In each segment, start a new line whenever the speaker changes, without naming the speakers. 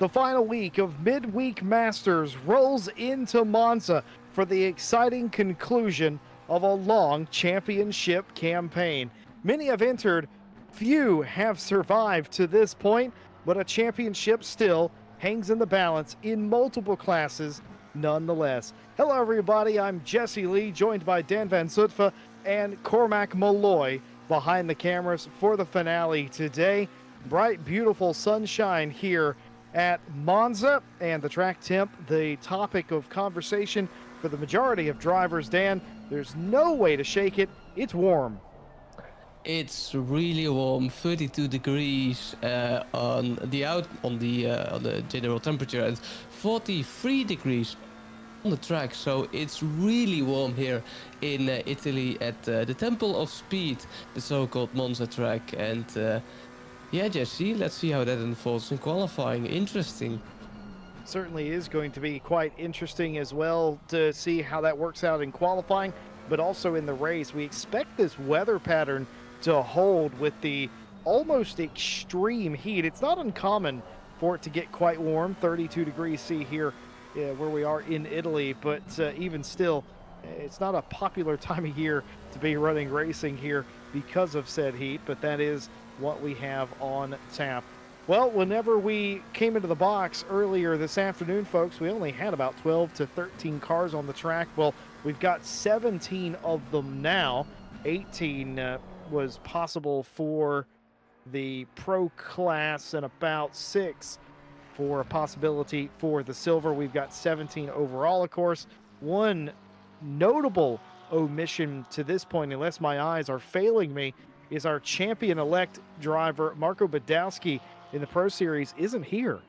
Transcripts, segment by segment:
The final week of Midweek Masters rolls into Monza for the exciting conclusion of a long championship campaign. Many have entered, few have survived to this point, but a championship still hangs in the balance in multiple classes nonetheless. Hello everybody, I'm Jesse Lee, joined by Dan Van Zutphen and Cormac Malloy behind the cameras for the finale today. Bright, beautiful sunshine here at Monza, and the track temp, the topic of conversation for the majority of drivers. Dan, there's no way to shake it. It's warm.
It's really warm, 32 degrees on the general temperature, and 43 degrees on the track. So it's really warm here in Italy at the Temple of Speed, the so-called Monza track. And yeah, Jesse, let's see how that unfolds in qualifying. Interesting.
Certainly is going to be quite interesting as well to see how that works out in qualifying, but also in the race. We expect this weather pattern to hold with the almost extreme heat. It's not uncommon for it to get quite warm, 32 degrees C here where we are in Italy, but even still, it's not a popular time of year to be running racing here because of said heat, but that is what we have on tap. Well, whenever we came into the box earlier this afternoon, folks, we only had about 12 to 13 cars on the track. Well, we've got 17 of them now. 18 was possible for the pro class and about 6 for a possibility for the silver. We've got 17 overall, of course. One notable omission to this point, unless my eyes are failing me, is our champion-elect driver, Marco Badowski, in the Pro Series, isn't here.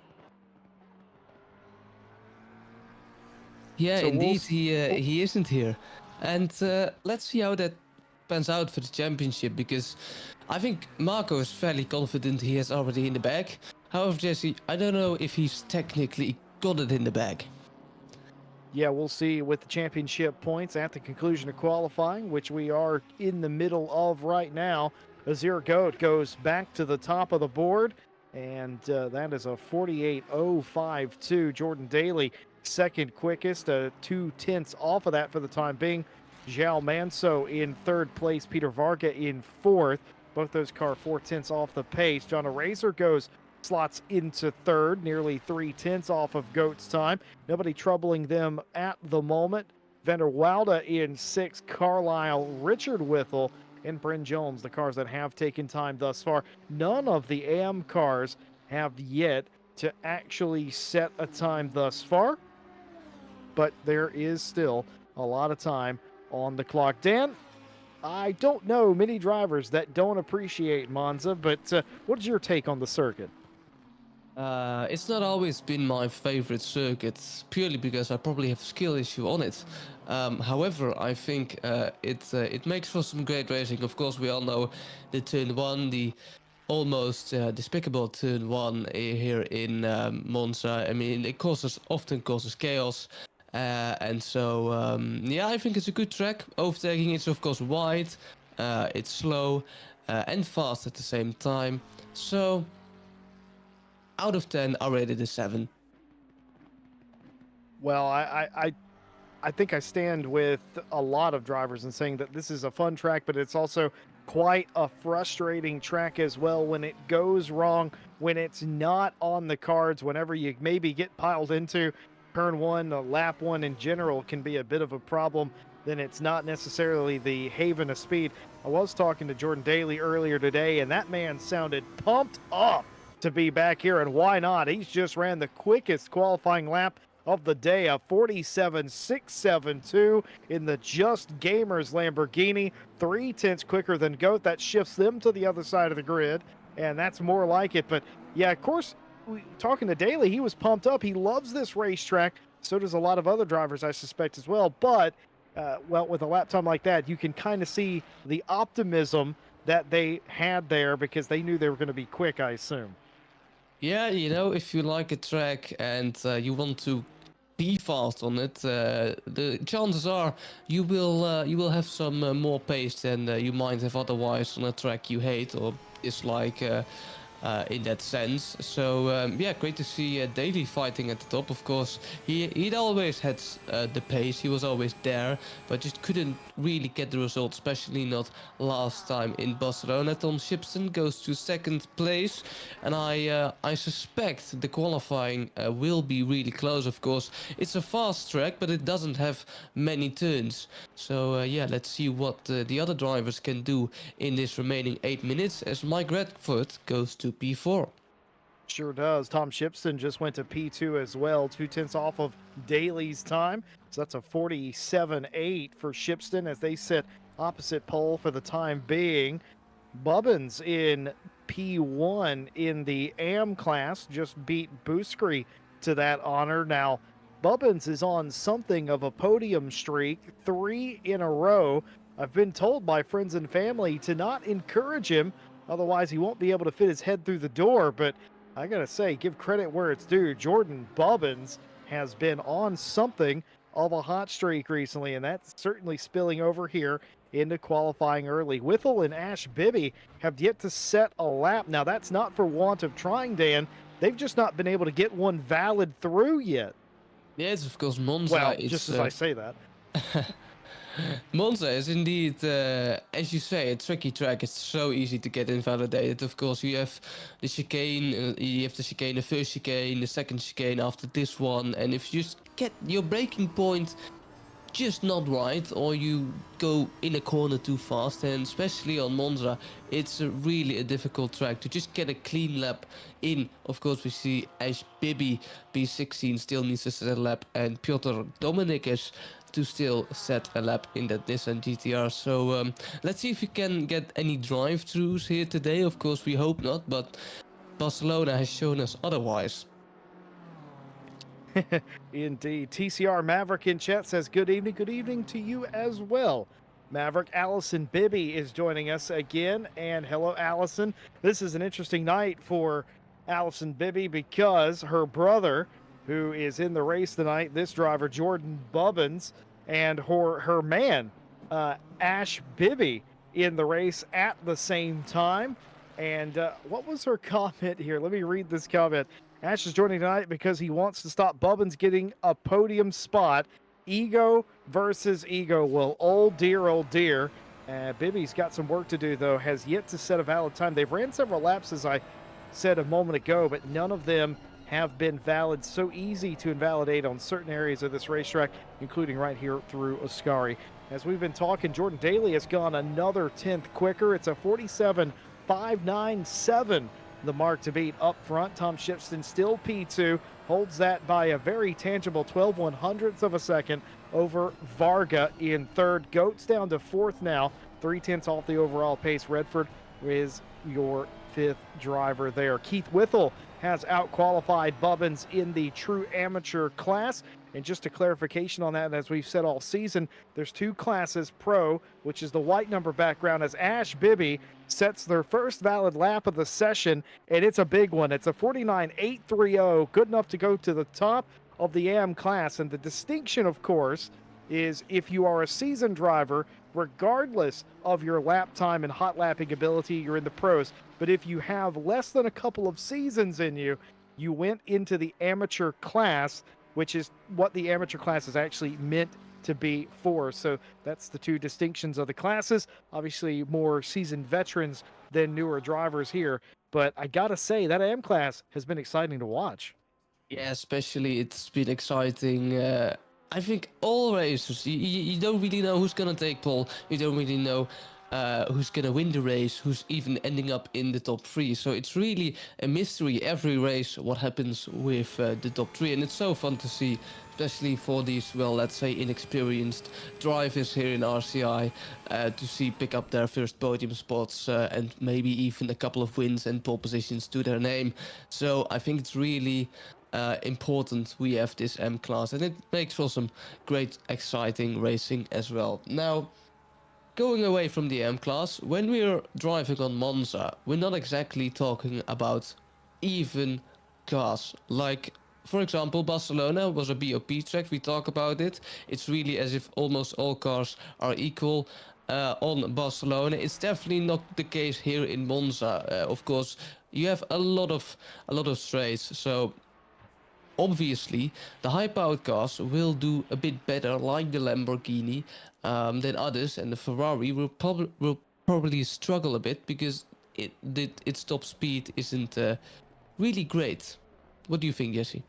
Yeah, so indeed, he isn't here. And let's see how that pans out for the championship, because I think Marco is fairly confident he has already in the bag. However, Jesse, I don't know if he's technically got it in the bag.
Yeah, we'll see with the championship points at the conclusion of qualifying, which we are in the middle of right now. Azir Goat goes back to the top of the board, and that is a 48.052. Jordan Daly, second quickest, 2/10 off of that for the time being. João Manso in third place, Peter Varga in fourth. Both those cars 4/10 off the pace. John Razor slots into third, nearly 3/10 off of Goat's time. Nobody troubling them at the moment. Vander Woude in sixth, Carlisle, Richard Whittle, and Bryn Jones, the cars that have taken time thus far. None of the AM cars have yet to actually set a time thus far, but there is still a lot of time on the clock. Dan, I don't know many drivers that don't appreciate Monza, but what is your take on the circuit?
It's not always been my favorite circuit, purely because I probably have a skill issue on it. However, I think it makes for some great racing. Of course, we all know the turn one, the almost despicable turn one here in Monza. I mean, it often causes chaos. And so, yeah, I think it's a good track. Overtaking is, of course, wide, it's slow, and fast at the same time. So, out of 10, I rated a 7.
Well, I think I stand with a lot of drivers in saying that this is a fun track, but it's also quite a frustrating track as well when it goes wrong, when it's not on the cards, whenever you maybe get piled into turn one, lap one in general can be a bit of a problem. Then it's not necessarily the haven of speed. I was talking to Jordan Daly earlier today, and that man sounded pumped up to be back here, and why not? He's just ran the quickest qualifying lap of the day, a 47.672 in the Just Gamers Lamborghini, 3/10 quicker than Goat. That shifts them to the other side of the grid, and that's more like it. But yeah, of course, talking to Daly, he was pumped up. He loves this racetrack. So does a lot of other drivers, I suspect, as well. But well, with a lap time like that, you can kind of see the optimism that they had there because they knew they were going to be quick, I assume.
Yeah, you know, if you like a track and you want to be fast on it, the chances are you will have some more pace than you might have otherwise on a track you hate or dislike. in that sense. So yeah, great to see Daly fighting at the top. Of course, he'd always had the pace. He was always there, but just couldn't really get the result, especially not last time in Barcelona. Tom Shipston goes to second place, and I suspect the qualifying will be really close. Of course, it's a fast track, but it doesn't have many turns. So yeah, let's see what the other drivers can do in this remaining 8 minutes as Mike Redford goes to P4.
Sure does. Tom Shipston just went to P2 as well, 2/10 off of Daly's time. So that's a 47.8 for Shipston as they sit opposite pole for the time being. Bubbins in P1 in the AM class just beat Booskry to that honor. Now, Bubbins is on something of a podium streak, 3 in a row. I've been told by friends and family to not encourage him, otherwise he won't be able to fit his head through the door, but I gotta say, give credit where it's due. Jordan Bubbins has been on something of a hot streak recently, and that's certainly spilling over here into qualifying early. Whittle and Ash Bibby have yet to set a lap. Now, that's not for want of trying, Dan. They've just not been able to get one valid through yet.
Yes, of course, Monza.
Well, just as I say that.
Monza is indeed, as you say, a tricky track. It's so easy to get invalidated. Of course, you have the chicane, you have the chicane, the first chicane, the second chicane after this one, and if you just get your braking point just not right, or you go in a corner too fast, and especially on Monza, it's really a difficult track to just get a clean lap in. Of course, we see Ash Bibby, P16, still needs to set a lap, and Piotr Dominikis to still set a lap in that Nissan GTR. So let's see if we can get any drive-thrus here today. Of course, we hope not, but Barcelona has shown us otherwise.
Indeed. TCR Maverick in chat says, good evening. Good evening to you as well. Maverick Allison Bibby is joining us again. And hello, Allison. This is an interesting night for Allison Bibby because her brother, who is in the race tonight, this driver, Jordan Bubbins, and her man, Ash Bibby, in the race at the same time. And what was her comment here? Let me read this comment. Ash is joining tonight because he wants to stop Bubbins getting a podium spot. Ego versus ego. Well, oh dear. Bibby's got some work to do, though. Has yet to set a valid time. They've ran several laps, as I said a moment ago, but none of them have been valid. So easy to invalidate on certain areas of this racetrack, including right here through Ascari. As we've been talking, Jordan Daly has gone another 10th quicker. It's a 47.597. The mark to beat up front. Tom Shipston still P2, holds that by a very tangible 12/100ths of a second over Varga in third. Goats down to fourth now, 3/10 off the overall pace. Redford is your fifth driver there. Keith Whittle has out-qualified Bubbins in the true amateur class. And just a clarification on that, as we've said all season, there's two classes, Pro, which is the white number background, as Ash Bibby sets their first valid lap of the session, and it's a big one. It's a 49.830, good enough to go to the top of the AM class. And the distinction, of course, is if you are a seasoned driver, regardless of your lap time and hot lapping ability, you're in the pros. But if you have less than a couple of seasons in you, you went into the amateur class, which is what the amateur class is actually meant to be for. So that's the two distinctions of the classes. Obviously, more seasoned veterans than newer drivers here. But I gotta say, that AM class has been exciting to watch.
Yeah, especially it's been exciting. I think all races, you don't really know who's going to take pole. You don't really know who's going to win the race, who's even ending up in the top three. So it's really a mystery every race what happens with the top three. And it's so fun to see, especially for these, well, let's say inexperienced drivers here in RCI, to see pick up their first podium spots and maybe even a couple of wins and pole positions to their name. So I think it's really important we have this M class, and it makes for some great exciting racing as well. Now, going away from the M class, when we're driving on Monza, we're not exactly talking about even cars. Like, for example, Barcelona was a BOP track, we talk about it. It's really as if almost all cars are equal on Barcelona. It's definitely not the case here in Monza. Of course, you have a lot of strays. So obviously, the high-powered cars will do a bit better, like the Lamborghini, than others, and the Ferrari will probably struggle a bit because its top speed isn't really great. What do you think, Jesse?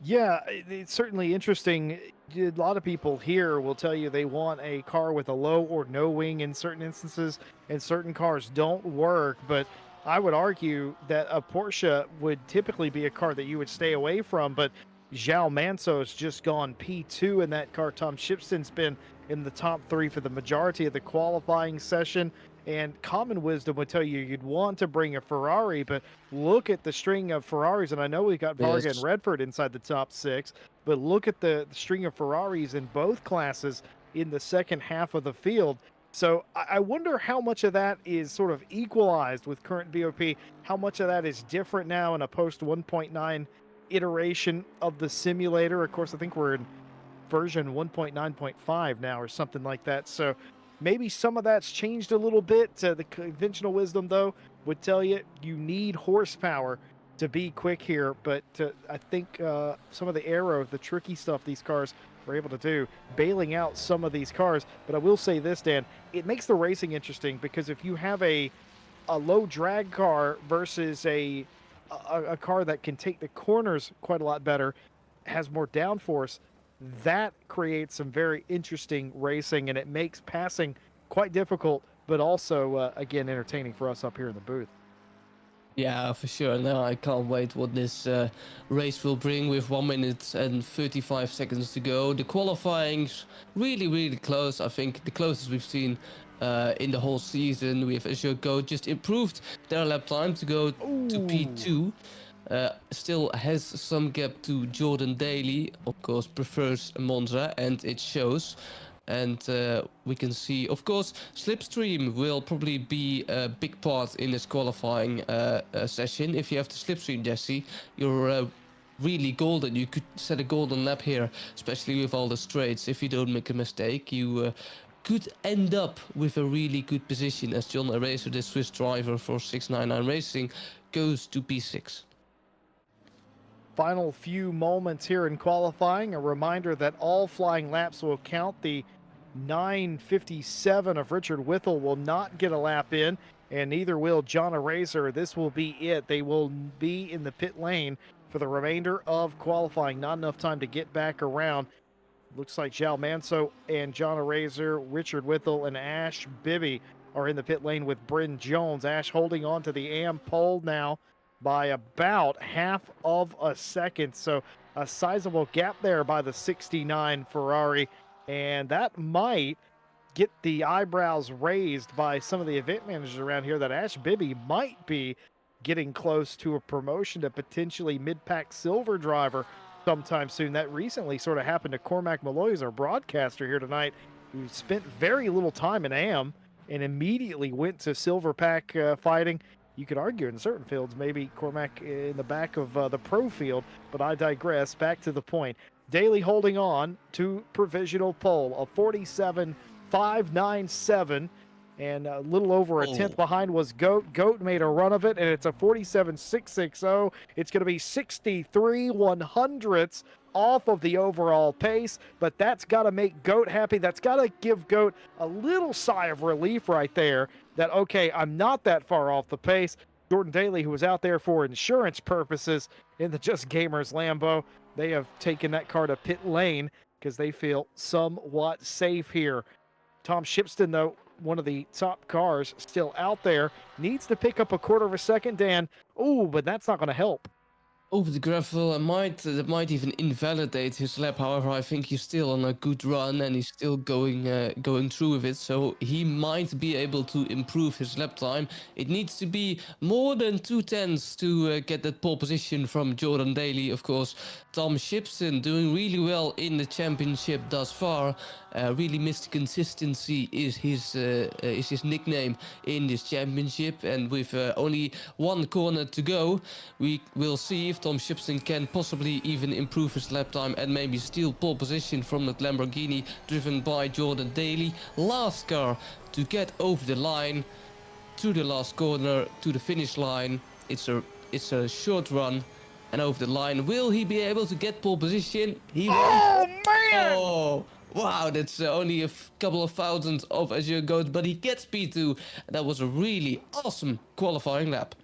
Yeah, it's certainly interesting. A lot of people here will tell you they want a car with a low or no wing in certain instances, and certain cars don't work. But I would argue that a Porsche would typically be a car that you would stay away from. But Zhao Manso's just gone P2 in that car. Tom Shipston's been in the top three for the majority of the qualifying session. And common wisdom would tell you you'd want to bring a Ferrari, but look at the string of Ferraris. And I know we've got Varga and
Yes.
Redford inside the top six, but look at the string of Ferraris in both classes in the second half of the field. So I wonder how much of that is sort of equalized with current BOP, how much of that is different now in a post 1.9 iteration of the simulator. Of course, I think we're in version 1.9.5 now or something like that. So maybe some of that's changed a little bit. The conventional wisdom, though, would tell you you need horsepower to be quick here. But I think some of the aero, the tricky stuff these cars were able to do, bailing out some of these cars. But I will say this, Dan, it makes the racing interesting because if you have a low drag car versus a car that can take the corners quite a lot better, has more downforce, that creates some very interesting racing, and it makes passing quite difficult, but also again entertaining for us up here in the booth.
Yeah, for sure. No, I can't wait what this race will bring with 1 minute and 35 seconds to go. The qualifying's really, really close. I think the closest we've seen in the whole season. We have Azure Go just improved their lap time to go to
Ooh.
P2. Still has some gap to Jordan Daly. Of course, prefers Monza, and it shows. And we can see, of course, slipstream will probably be a big part in this qualifying session. If you have the slipstream, Jesse, you're really golden. You could set a golden lap here, especially with all the straights. If you don't make a mistake, you could end up with a really good position as John Eraser, the Swiss driver for 699 Racing, goes to P6.
Final few moments here in qualifying. A reminder that all flying laps will count. The 9:57 of Richard Withel will not get a lap in, and neither will John Eraser. This will be it. They will be in the pit lane for the remainder of qualifying. Not enough time to get back around. Looks like Zhao Manso and John Eraser, Richard Withel, and Ash Bibby are in the pit lane with Bryn Jones. Ash holding on to the AM pole now by about half of a second. So a sizable gap there by the 69 Ferrari. And that might get the eyebrows raised by some of the event managers around here that Ash Bibby might be getting close to a promotion to potentially mid-pack silver driver sometime soon. That recently sort of happened to Cormac Malloy, who's our broadcaster here tonight, who spent very little time in AM and immediately went to silver pack fighting. You could argue in certain fields, maybe Cormac in the back of the pro field, but I digress. Back to the point. Daly holding on to provisional pole, a 47.597, and a little over a tenth behind was Goat. Goat made a run of it, and it's a 47.660. It's going to be 63 100ths off of the overall pace, but that's got to make Goat happy. That's got to give Goat a little sigh of relief right there that, okay, I'm not that far off the pace. Jordan Daly, who was out there for insurance purposes in the Just Gamers Lambo, they have taken that car to pit lane because they feel somewhat safe here. Tom Shipston, though, one of the top cars still out there, needs to pick up a quarter of a second, Dan. Ooh, but that's not going to help.
Over the gravel, and that might even invalidate his lap. However, I think he's still on a good run and he's still going through with it, so he might be able to improve his lap time. It needs to be more than 2 tenths to get that pole position from Jordan Daly. Of course, Tom Shipson doing really well in the championship thus far. Really Mr. Consistency is his nickname in this championship, and with only one corner to go, we will see if Tom Shipson can possibly even improve his lap time and maybe steal pole position from that Lamborghini driven by Jordan Daly. Last car to get over the line. through the last corner to the finish line. It's a short run and over the line. Will he be able to get pole position? He won't.
Oh, man!
Oh, wow, that's only a couple of thousandths of Azure Goat, but he gets P2. That was a really awesome qualifying lap.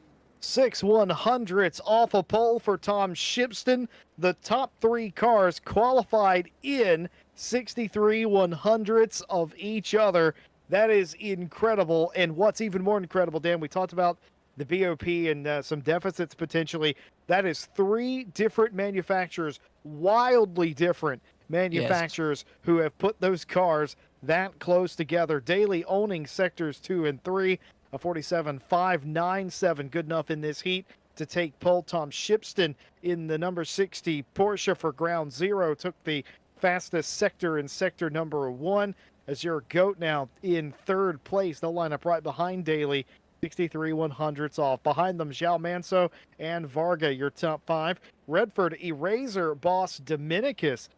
6/100ths off a pole for Tom Shipston. The top 3 cars qualified in 63/100ths of each other. That is incredible. And what's even more incredible, Dan, we talked about the BOP and some deficits potentially. That is 3 different manufacturers, wildly different manufacturers, who have put those cars that close together. Daly owning sectors 2 and 3. A 47.597, good enough in this heat to take pole. Tom Shipston in the number 60 Porsche for ground zero took the fastest sector in sector number 1. Azure Goat now in 3rd place. They'll line up right behind Daly, 63/100ths off. Behind them, João Manso and Varga, your top 5. Redford, Eraser, Boss, Dominicus,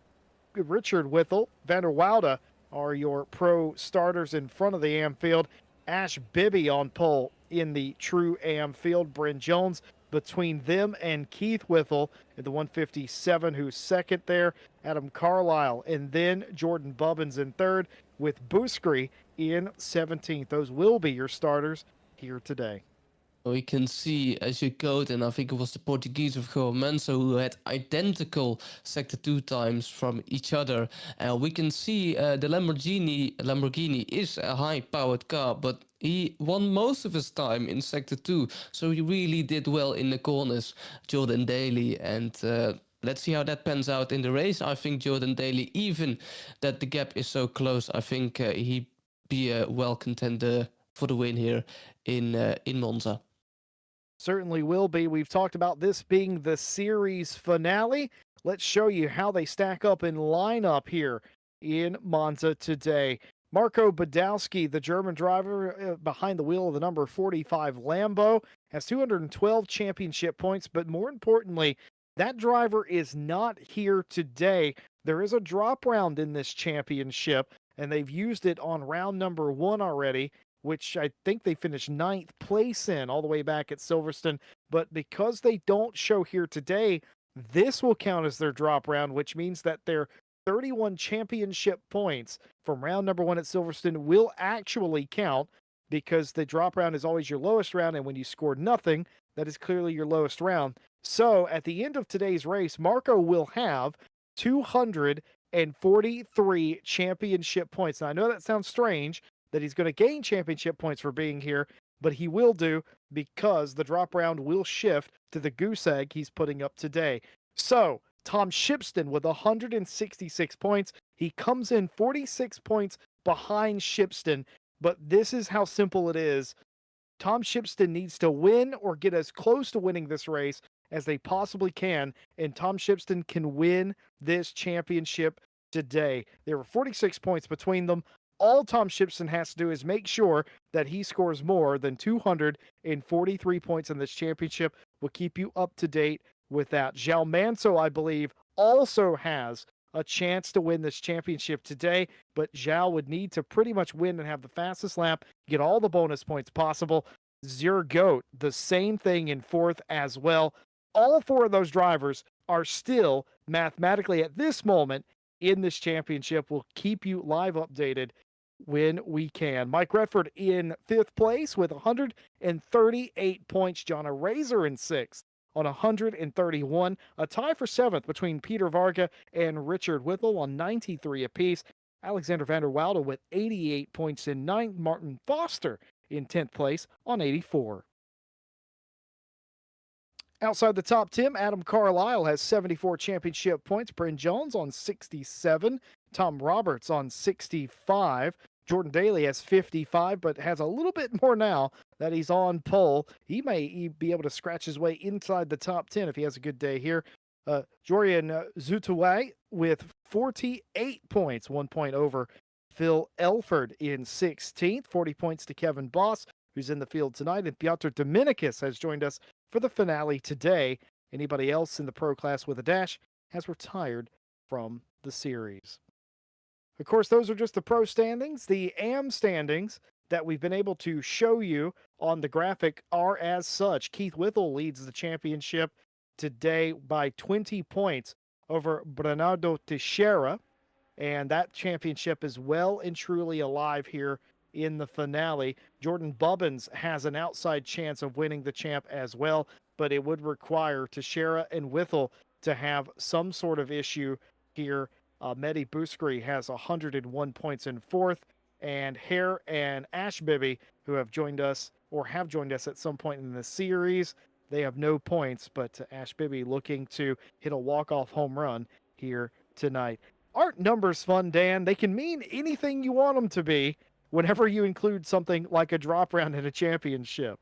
Richard Whittle, Vander Woude are your pro starters in front of the AM field. Ash Bibby on pole in the true AM field. Bryn Jones between them and Keith Whittle at the 157, who's second there. Adam Carlisle, and then Jordan Bubbins in 3rd with Buscri in 17th. Those will be your starters here today.
We can see as you go, and I think it was the Portuguese of João Manso who had identical sector 2 times from each other. We can see the Lamborghini is a high-powered car, but he won most of his time in sector 2, so he really did well in the corners, Jordan Daly, and let's see how that pans out in the race. I think Jordan Daly, even that the gap is so close, I think he'd be a well contender for the win here in Monza.
Certainly will be. We've talked about this being the series finale. Let's show you how they stack up in lineup here in Monza today. Marco Badowski, the German driver behind the wheel of the number 45 Lambo, has 212 championship points, but more importantly, that driver is not here today. There is a drop round in this championship, and they've used it on round number 1 already, which I think they finished 9th place in all the way back at Silverstone. But because they don't show here today, this will count as their drop round, which means that their 31 championship points from round number 1 at Silverstone will actually count, because the drop round is always your lowest round, and when you score nothing, that is clearly your lowest round. So at the end of today's race, Marco will have 243 championship points. Now, I know that sounds strange, that he's going to gain championship points for being here, but he will do, because the drop round will shift to the goose egg he's putting up today. So Tom Shipston with 166 points. He comes in 46 points behind Shipston, but this is how simple it is. Tom Shipston needs to win or get as close to winning this race as they possibly can, and Tom Shipston can win this championship today. There were 46 points between them. All Tom Shipston has to do is make sure that he scores more than 243 points in this championship. We'll keep you up to date with that. João Manso, I believe, also has a chance to win this championship today, but João would need to pretty much win and have the fastest lap, get all the bonus points possible. Zergoat, the same thing in 4th as well. All 4 of those drivers are still mathematically at this moment in this championship. We'll keep you live updated when we can. Mike Redford in 5th place with 138 points. John Eraser in 6th on 131. A tie for 7th between Peter Varga and Richard Whittle on 93 apiece. Alexander Vander Woude with 88 points in 9th. Martin Foster in 10th place on 84. Outside the top 10, Adam Carlisle has 74 championship points. Bryn Jones on 67. Tom Roberts on 65. Jordan Daly has 55, but has a little bit more now that he's on pole. He may be able to scratch his way inside the top 10 if he has a good day here. Jorian Zutaway with 48 points, 1 point over Phil Elford in 16th. 40 points to Kevin Boss, who's in the field tonight. And Piotr Dominicus has joined us for the finale today. Anybody else in the pro class with a dash has retired from the series. Of course, those are just the pro standings. The AM standings that we've been able to show you on the graphic are as such. Keith Whittle leads the championship today by 20 points over Bernardo Teixeira, and that championship is well and truly alive here in the finale. Jordan Bubbins has an outside chance of winning the champ as well, but it would require Teixeira and Whittle to have some sort of issue here. Mehdi Bouskri has 101 points in fourth, and Hare and Ashbibi, who have joined us at some point in the series, they have no points, but Ashbibi looking to hit a walk-off home run here tonight. Aren't numbers fun, Dan? They can mean anything you want them to be whenever you include something like a drop round in a championship.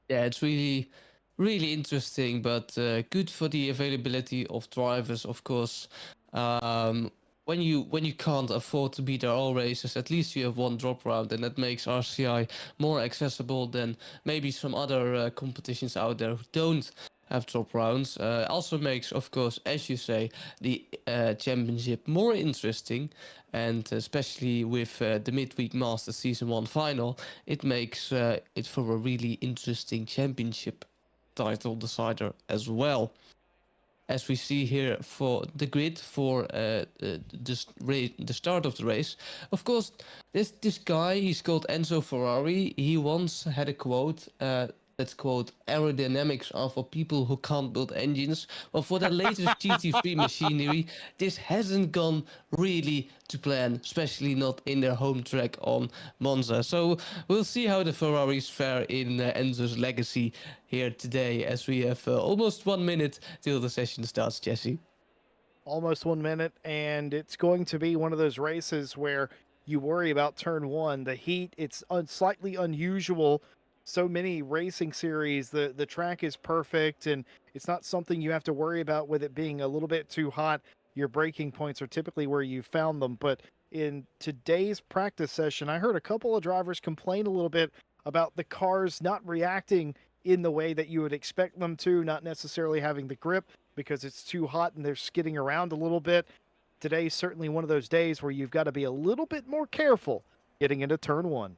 Yeah, it's really, really interesting, but good for the availability of drivers, of course. Um, when you can't afford to be there all races, at least you have one drop round, and that makes RCI more accessible than maybe some other competitions out there who don't have drop rounds. Also makes, of course, as you say, the championship more interesting, and especially with the Midweek Masters Season 1 final, it makes it for a really interesting championship title decider as well. As we see here for the grid for the start of the race. Of course, this guy, he's called Enzo Ferrari. He once had a quote, let's quote, aerodynamics are for people who can't build engines. Well, for the latest GT3 machinery, this hasn't gone really to plan, especially not in their home track on Monza. So we'll see how the Ferraris fare in Enzo's legacy here today, as we have almost 1 minute till the session starts, Jesse.
Almost 1 minute, and it's going to be one of those races where you worry about turn one. The heat, it's slightly unusual. So many racing series, the track is perfect, and it's not something you have to worry about with it being a little bit too hot. Your braking points are typically where you found them. But in today's practice session, I heard a couple of drivers complain a little bit about the cars not reacting in the way that you would expect them to, not necessarily having the grip because it's too hot and they're skidding around a little bit. Today's certainly one of those days where you've got to be a little bit more careful getting into turn one.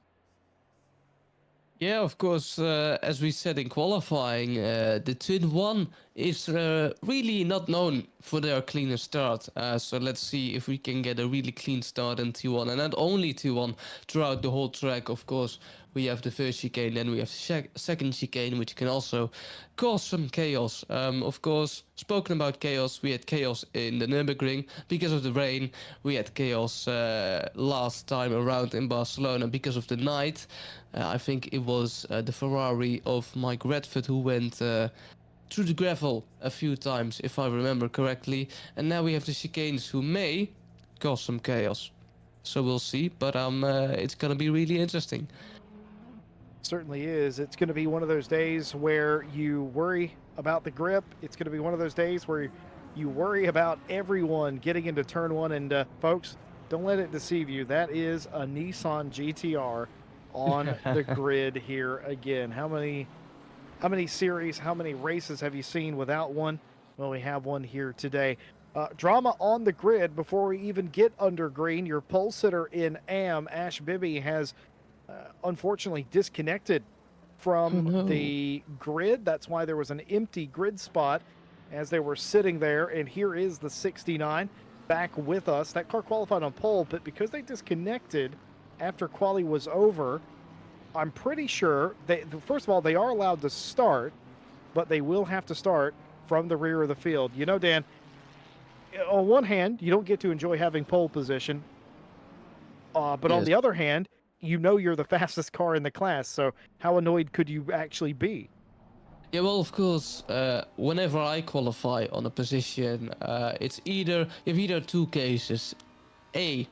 Yeah, of course, as we said in qualifying, the Twin 1 is really not known for their cleaner start. So let's see if we can get a really clean start in T1. And not only T1, throughout the whole track, of course, we have the first chicane, then we have the second chicane, which can also cause some chaos. Of course, spoken about chaos, we had chaos in the Nürburgring because of the rain. We had chaos last time around in Barcelona because of the night. I think it was the Ferrari of Mike Redford who went through the gravel a few times, if I remember correctly. And now we have the chicanes who may cause some chaos. So we'll see, but it's going to be really interesting.
Certainly is. It's going to be one of those days where you worry about the grip. It's going to be one of those days where you worry about everyone getting into turn one. And folks, don't let it deceive you. That is a Nissan GTR on the grid here again. How many series, how many races have you seen without one? Well, we have one here today. Drama on the grid before we even get under green. Your pole sitter in AM, Ash Bibby, has unfortunately disconnected from the grid. That's why there was an empty grid spot as they were sitting there. And here is the 69 back with us. That car qualified on pole, but because they disconnected after quali was over, I'm pretty sure first of all, they are allowed to start, but they will have to start from the rear of the field. You know, Dan, on one hand, you don't get to enjoy having pole position, but yes, on the other hand, you know you're the fastest car in the class, so how annoyed could you actually be?
Yeah, well, of course, whenever I qualify on a position, you have either two cases. A,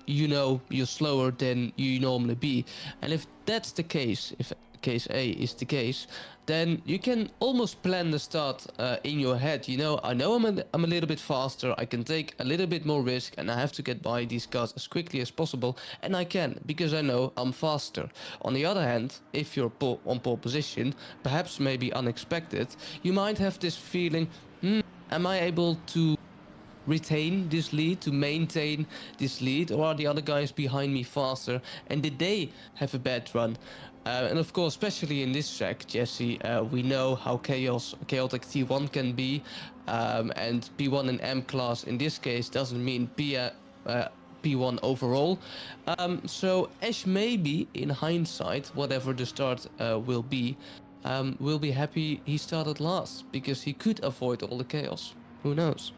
you know you're slower than you normally be, and if that's the case, if case A is the case, then you can almost plan the start in your head. You know, I know I'm a little bit faster, I can take a little bit more risk, and I have to get by these cars as quickly as possible, and I can, because I know I'm faster. On the other hand, if you're on pole position, perhaps maybe unexpected, you might have this feeling, am I able to retain this lead, to maintain this lead, or are the other guys behind me faster? And did they have a bad run? And of course, especially in this track, Jesse, we know how chaotic T1 can be, and P1 and M class in this case doesn't mean P1 overall. So Ash maybe, in hindsight, whatever the start will be happy he started last, because he could avoid all the chaos. Who knows?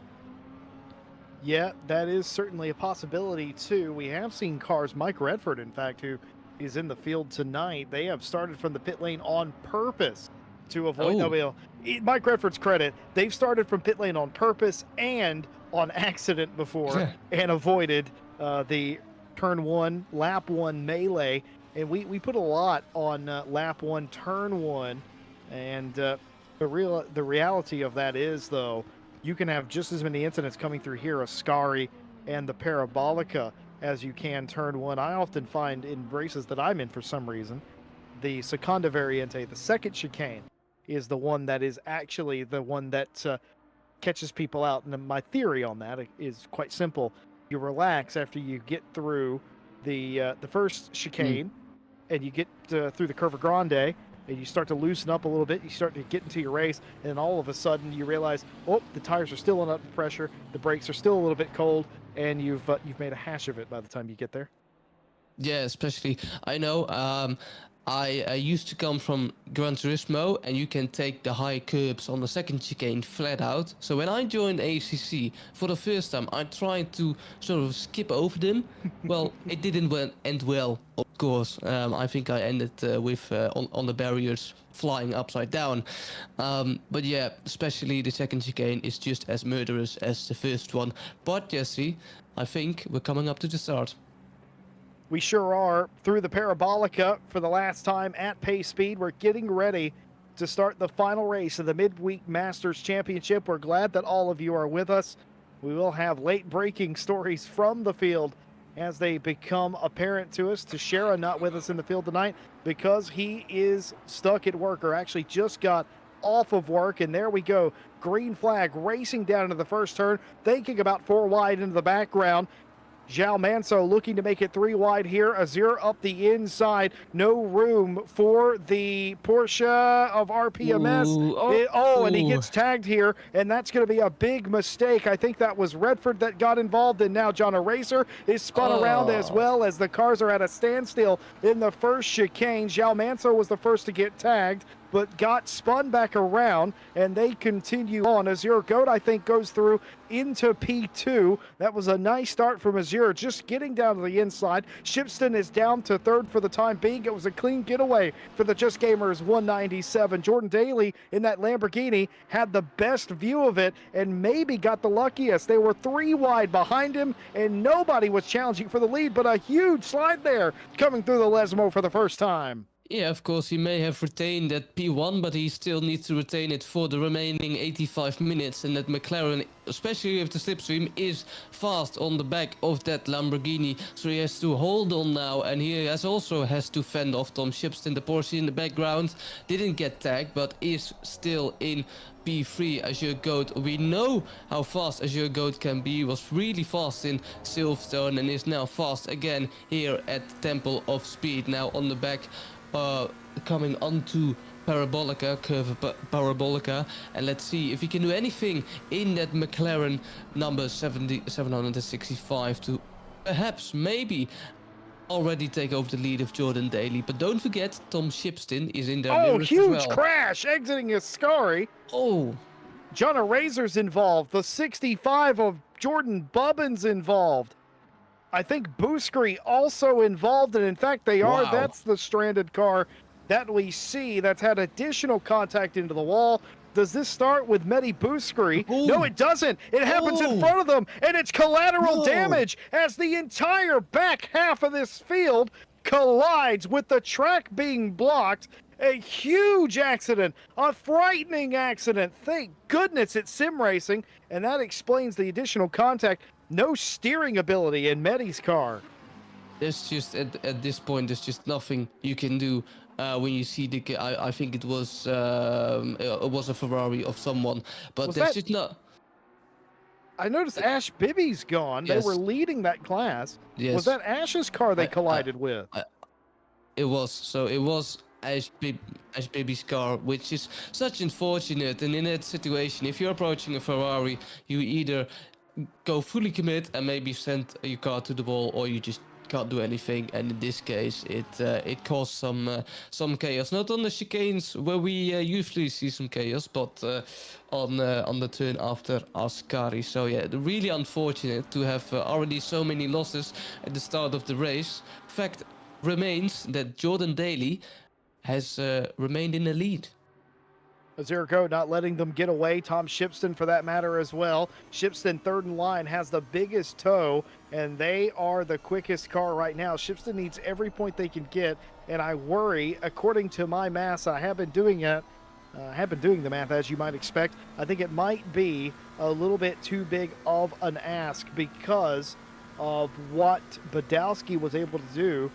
Yeah, that is certainly a possibility too. We have seen cars, Mike Redford, in fact, who is in the field tonight. They have started from the pit lane on purpose to avoid.
Oh.
Well, Mike Redford's credit, they've started from pit lane on purpose and on accident before and avoided the turn one, lap one melee. And we put a lot on lap one, turn one. And the reality of that is, though, you can have just as many incidents coming through here, Ascari and the Parabolica, as you can turn one. I often find in races that I'm in, for some reason, the Seconda Variante, the second chicane, is the one that is actually the one that catches people out. And my theory on that is quite simple. You relax after you get through the first chicane, and you get through the Curva Grande, and you start to loosen up a little bit. You start to get into your race, and then all of a sudden you realize, oh, the tires are still under pressure, the brakes are still a little bit cold, and you've made a hash of it by the time you get there.
Yeah, especially, I know, I used to come from Gran Turismo, and you can take the high curbs on the second chicane flat out. So when I joined ACC for the first time, I tried to sort of skip over them. Well, it didn't end well, of course. I think I ended with on the barriers flying upside down. But yeah, especially the second chicane is just as murderous as the first one. But Jesse, I think we're coming up to the start.
We sure are. Through the Parabolica for the last time at pace speed. We're getting ready to start the final race of the Midweek Masters Championship. We're glad that all of you are with us. We will have late breaking stories from the field as they become apparent to us. Teixeira not with us in the field tonight because he is stuck at work, or actually just got off of work. And there we go. Green flag racing down into the first turn, thinking about 4 wide into the background. João Manso looking to make it 3 wide here. Azir up the inside. No room for the Porsche of RPMS. And he gets tagged here, and that's going to be a big mistake. I think that was Redford that got involved, and now John Eraser is spun around as well, as the cars are at a standstill in the first chicane. João Manso was the first to get tagged, but got spun back around, and they continue on. Azir Goat, I think, goes through into P2. That was a nice start from Azir, just getting down to the inside. Shipston is down to third for the time being. It was a clean getaway for the Just Gamers 197. Jordan Daly in that Lamborghini had the best view of it and maybe got the luckiest. They were 3 wide behind him, and nobody was challenging for the lead, but a huge slide there coming through the Lesmo for the first time.
Yeah, of course, he may have retained that P1, but he still needs to retain it for the remaining 85 minutes. And that McLaren, especially with the slipstream, is fast on the back of that Lamborghini. So he has to hold on now, and he also has to fend off Tom Shipston. The Porsche in the background didn't get tagged, but is still in P3. Azure Goat, we know how fast Azure Goat can be. He was really fast in Silverstone and is now fast again here at Temple of Speed. Now on the back, coming onto Parabolica, curve Parabolica, and let's see if he can do anything in that McLaren number 765 to perhaps maybe already take over the lead of Jordan Daly. But don't forget, Tom Shipston is in there.
Oh, huge crash exiting Ascari.
Oh,
John Eraser's involved. The 65 of Jordan Bubbins involved. I think Booskry also involved, and in fact they are.
Wow.
That's the stranded car that we see that's had additional contact into the wall. Does this start with Mehdi Booskry? No, it doesn't. It happens in front of them, and it's collateral damage as the entire back half of this field collides with the track being blocked. A huge accident, a frightening accident. Thank goodness it's sim racing, and that explains the additional contact. No steering ability in Mehdi's car.
There's just at this point, there's just nothing you can do when you see the. I think it was a Ferrari of someone, but there's just not.
I noticed Ash Bibby's gone. They were
Yes,
leading that class. Was
yes.
that Ash's car they
I,
collided with?
I, It was. So it was Ash Baby's car, which is such unfortunate. And in that situation, if you're approaching a Ferrari, you either go fully commit and maybe send your car to the wall, or you just can't do anything. And in this case, it caused some chaos. Not on the chicanes where we usually see some chaos, but on the turn after Ascari. So yeah, really unfortunate to have already so many losses at the start of the race. Fact remains that Jordan Daly has remained in the lead.
Zerko not letting them get away. Tom Shipston, for that matter, as well. Shipston, third in line, has the biggest toe, and they are the quickest car right now. Shipston needs every point they can get, and I worry, according to my math, I have been doing it. Have been doing the math as you might expect. I think it might be a little bit too big of an ask because of what Badowski was able to do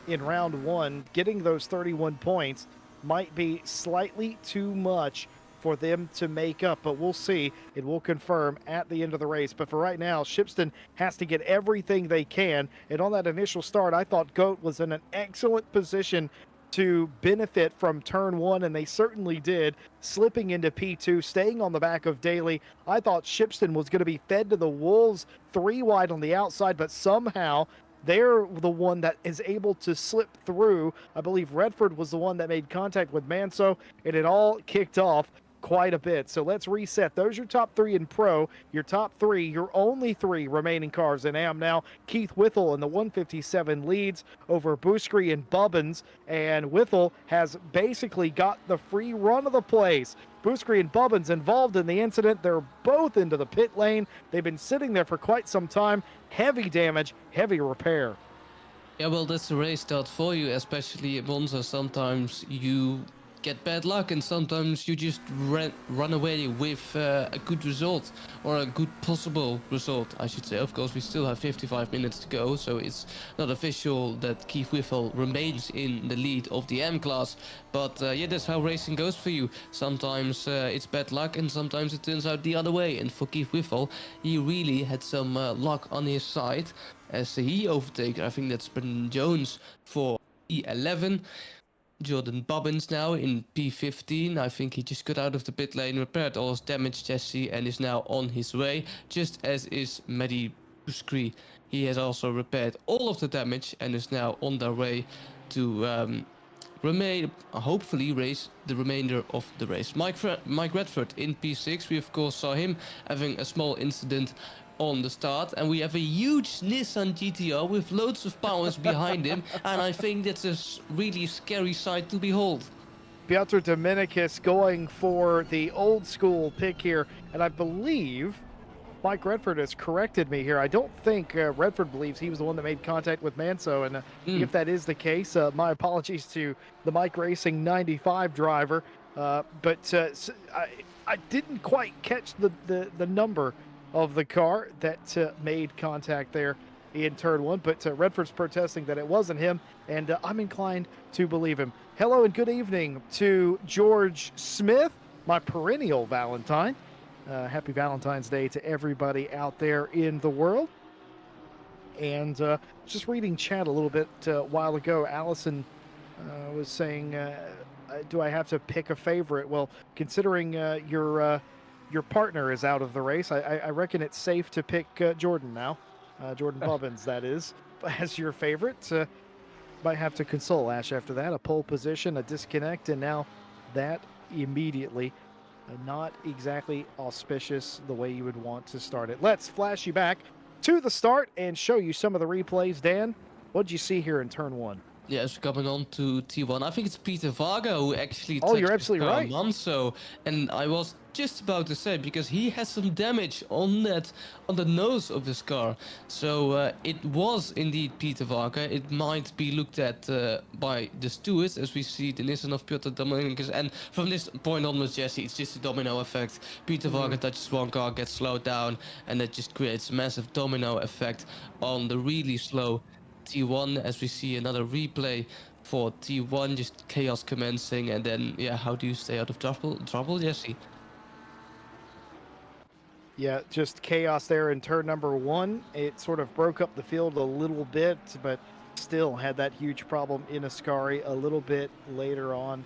in round one. Getting those 31 points might be slightly too much for them to make up, but we'll see. It will confirm at the end of the race. But for right now, Shipston has to get everything they can. And on that initial start, I thought Goat was in an excellent position to benefit from turn one, and they certainly did, slipping into P2, staying on the back of Daly. I thought Shipston was going to be fed to the wolves 3 wide on the outside, but somehow they're the one that is able to slip through. I believe Redford was the one that made contact with Manso, and it all kicked off quite a bit. So let's reset. Those are your top 3 in Pro. Your top 3, your only 3 remaining cars in AM now. Keith Whittle in the 157 leads over Booskry and Bubbins, and Whittle has basically got the free run of the place. Booskry and Bubbins involved in the incident. They're both into the pit lane. They've been sitting there for quite some time. Heavy damage, heavy repair.
Yeah, well, that's a race start for you, especially at Monza. Sometimes you get bad luck, and sometimes you just run away with a good result, or a good possible result, I should say. Of course, we still have 55 minutes to go, so it's not official that Keith Whittle remains in the lead of the M class. But yeah, that's how racing goes for you. Sometimes it's bad luck, and sometimes it turns out the other way. And for Keith Whittle, he really had some luck on his side, as he overtakes, I think that's Brendan Jones for E11. Jordan Bobbins now in P15. I think he just got out of the pit lane, repaired all his damage, Jesse, and is now on his way, just as is Mehdi Bouskri. He has also repaired all of the damage and is now on their way to hopefully race the remainder of the race. Mike Redford in P6. We of course saw him having a small incident on the start, and we have a huge Nissan GTR with loads of powers behind him, and I think that's a really scary sight to behold.
Piotr Dominicus going for the old school pick here, and I believe Mike Redford has corrected me here. I don't think Redford believes he was the one that made contact with Manso, and if that is the case, my apologies to the Mike Racing 95 driver, but I didn't quite catch the number of the car that made contact there in turn one, but Redford's protesting that it wasn't him, and I'm inclined to believe him. Hello and good evening to George Smith, my perennial Valentine. Happy Valentine's Day to everybody out there in the world. And just reading chat a little bit a while ago, Allison was saying, do I have to pick a favorite? Well, considering your partner is out of the race, I reckon it's safe to pick Jordan now. Jordan Bubbins, that is, as your favorite. Might have to console Ash after that. A pole position, a disconnect, and now that immediately. Not exactly auspicious the way you would want to start it. Let's flash you back to the start and show you some of the replays. Dan, what did you see here in turn one?
Yes, coming on to T1. I think it's Peter Varga who actually
Oh, you're absolutely right.
Monzo, and I was just about to say, because he has some damage on the nose of his car. So it was indeed Peter Varga. It might be looked at by the stewards, as we see the Nissan of Piotr Dominicus. And from this point onwards, Jesse, it's just a domino effect. Peter Varga touches one car, gets slowed down, and that just creates a massive domino effect on the really slow T1, as we see another replay for T1, just chaos commencing, and then, yeah, how do you stay out of trouble, Jesse?
Yeah, just chaos there in turn number one. It sort of broke up the field a little bit, but still had that huge problem in Ascari a little bit later on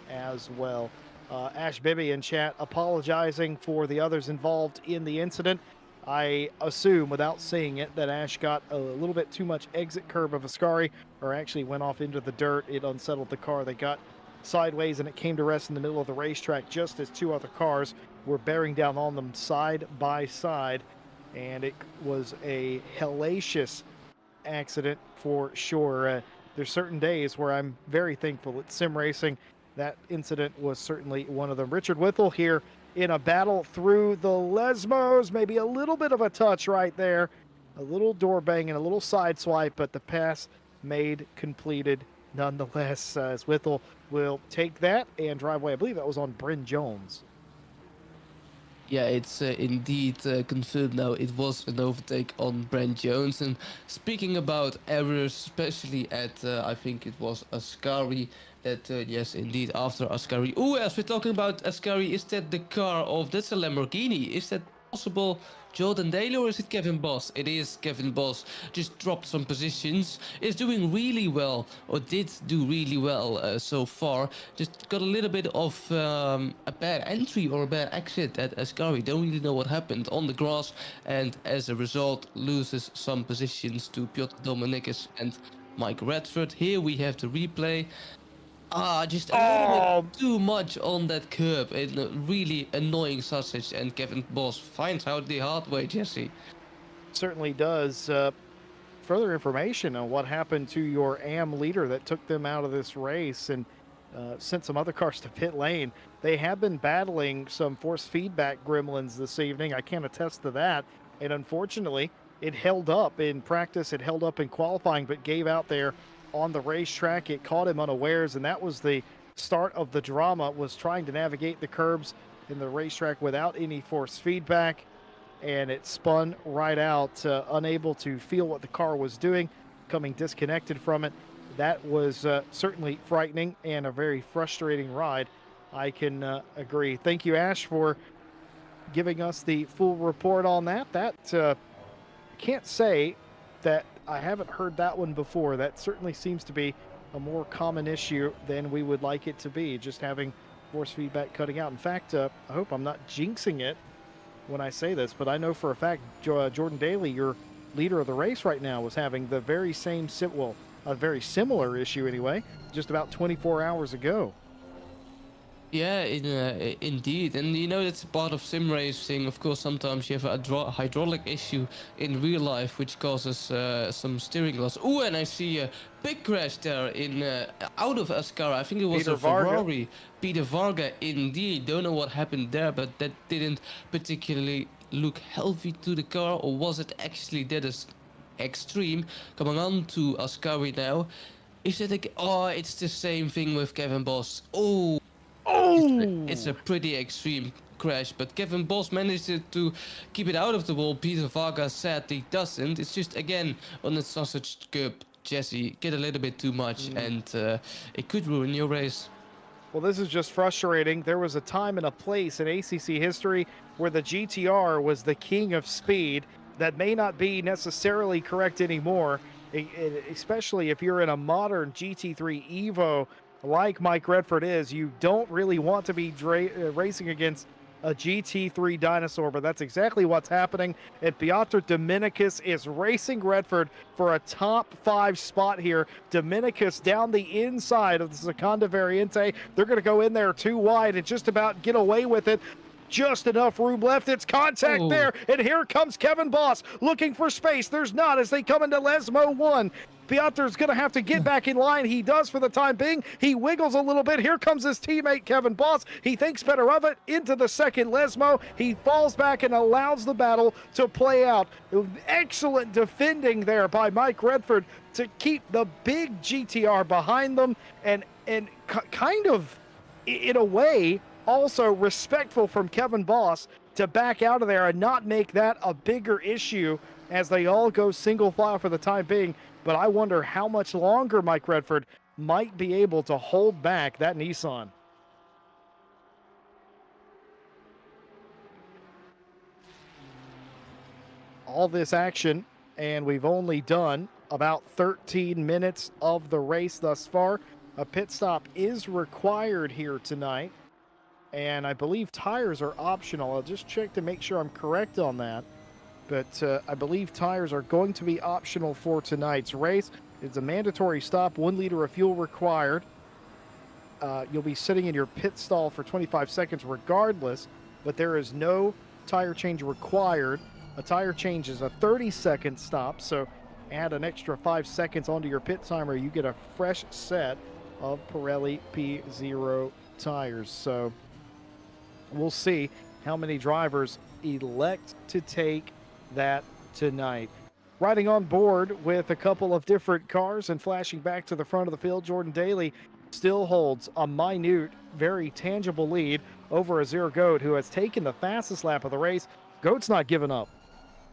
as well. Ash Bibby in chat apologizing for the others involved in the incident. I assume, without seeing it, that Ash got a little bit too much exit curb of Ascari, or actually went off into the dirt. It unsettled the car. They got sideways and it came to rest in the middle of the racetrack just as two other cars were bearing down on them side by side. And it was a hellacious accident for sure. There's certain days where I'm very thankful at sim racing. That incident was certainly one of them. Richard Whittle here in a battle through the Lesmos. Maybe a little bit of a touch right there. A little door bang and a little side swipe, but the pass made completed nonetheless, as Whittle will take that and drive away. I believe that was on Bryn Jones.
Yeah, it's indeed confirmed now. It was an overtake on Brent Jones. And speaking about errors, especially at, I think it was Ascari, that, yes, indeed, after Ascari. Oh, as we're talking about Ascari, is that the car of, that's a Lamborghini. Is that possible Jordan Daly or is it Kevin Boss? It is Kevin Boss. Just dropped some positions. Is doing really well, or did do really well so far. Just got a little bit of a bad entry or a bad exit at Ascari. Don't really know what happened on the grass, and as a result loses some positions to Piotr Dominicus and Mike Redford. Here we have the replay. Just a little bit too much on that curb. And really annoying sausage. And Kevin Boss finds out the hard way, Jesse.
Certainly does. Further information on what happened to your AM leader that took them out of this race and sent some other cars to pit lane. They have been battling some force feedback gremlins this evening. I can attest to that. And unfortunately, it held up in practice, it held up in qualifying, but gave out there on the racetrack. It caught him unawares, and that was the start of the drama, was trying to navigate the curbs in the racetrack without any force feedback, and it spun right out, unable to feel what the car was doing, coming disconnected from it. That was certainly frightening and a very frustrating ride. I can agree. Thank you, Ash, for giving us the full report on that. That can't say that I haven't heard that one before. That certainly seems to be a more common issue than we would like it to be, just having force feedback cutting out. In fact, I hope I'm not jinxing it when I say this, but I know for a fact Jordan Daly, your leader of the race right now, was having the very same, well, a very similar issue anyway, just about 24 hours ago.
Yeah, indeed. And you know, that's part of sim racing. Of course, sometimes you have a hydraulic issue in real life, which causes some steering loss. Oh, and I see a big crash there in out of Ascara. I think it was
Peter
a
Varga.
Ferrari. Peter Varga, indeed. Don't know what happened there, but that didn't particularly look healthy to the car. Or was it actually that is extreme? Coming on to Ascari now. Is it like, oh, it's the same thing with Kevin Boss. Oh. It's a pretty extreme crash, but Kevin Boss managed to keep it out of the wall. Peter Vargas sadly doesn't. It's just, again, on the sausage curb, Jesse, get a little bit too much, and it could ruin your race.
Well, this is just frustrating. There was a time and a place in ACC history where the GTR was the king of speed. That may not be necessarily correct anymore, especially if you're in a modern GT3 Evo like Mike Redford is. You don't really want to be racing against a GT3 dinosaur, but that's exactly what's happening. And Piotr Dominicus is racing Redford for a top 5 spot here. Dominicus down the inside of the Seconda Variante. They're going to go in there too wide and just about get away with it. Just enough room left. It's contact there. And here comes Kevin Boss looking for space. There's not as they come into Lesmo 1. Piotr's going to have to get back in line. He does for the time being. He wiggles a little bit. Here comes his teammate, Kevin Boss. He thinks better of it. Into the second Lesmo. He falls back and allows the battle to play out. Excellent defending there by Mike Redford to keep the big GTR behind them, and kind of, in a way, also respectful from Kevin Boss to back out of there and not make that a bigger issue as they all go single file for the time being. But I wonder how much longer Mike Redford might be able to hold back that Nissan. all this action, and we've only done about 13 minutes of the race thus far. A pit stop is required here tonight, and I believe tires are optional. I'll just check to make sure I'm correct on that. But I believe tires are going to be optional for tonight's race. It's a mandatory stop, 1 liter of fuel required. You'll be sitting in your pit stall for 25 seconds regardless, but there is no tire change required. A tire change is a 30-second stop, so add an extra 5 seconds onto your pit timer, you get a fresh set of Pirelli P0 tires. So we'll see how many drivers elect to take that tonight. Riding on board with a couple of different cars and flashing back to the front of the field, Jordan Daly still holds a minute, very tangible lead over Azir Goat, who has taken the fastest lap of the race. Goat's not giving up.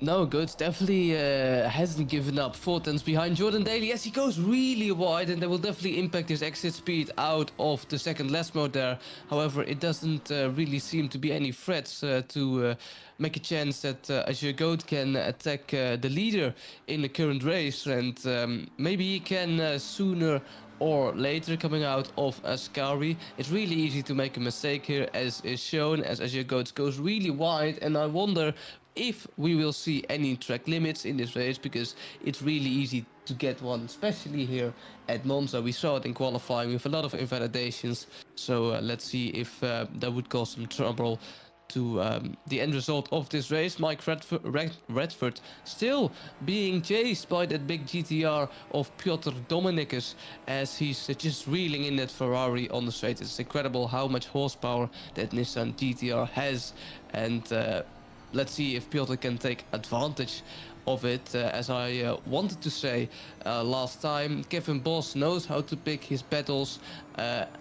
No, Goods definitely hasn't given up. 4 tenths behind Jordan Daly. Yes, he goes really wide, and that will definitely impact his exit speed out of the second last mode there. However, it doesn't really seem to be any threats to make a chance that Azure Goat can attack the leader in the current race, and maybe he can sooner or later coming out of Ascari. It's really easy to make a mistake here, as is shown, as Azure Goat goes really wide, and I wonder if we will see any track limits in this race, because it's really easy to get one, especially here at Monza. We saw it in qualifying with a lot of invalidations, so let's see if that would cause some trouble to the end result of this race. Mike Redford still being chased by that big GTR of Piotr Dominicus, as he's just reeling in that Ferrari on the straight. It's incredible how much horsepower that Nissan GTR has, and let's see if Piotr can take advantage of it. As I wanted to say last time, Kevin Boss knows how to pick his battles,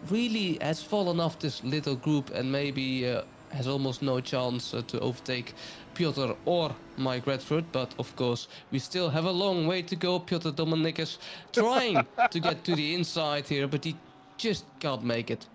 really has fallen off this little group, and maybe has almost no chance to overtake Piotr or Mike Redford, but of course we still have a long way to go. Piotr Dominicus trying to get to the inside here, but he just can't make it.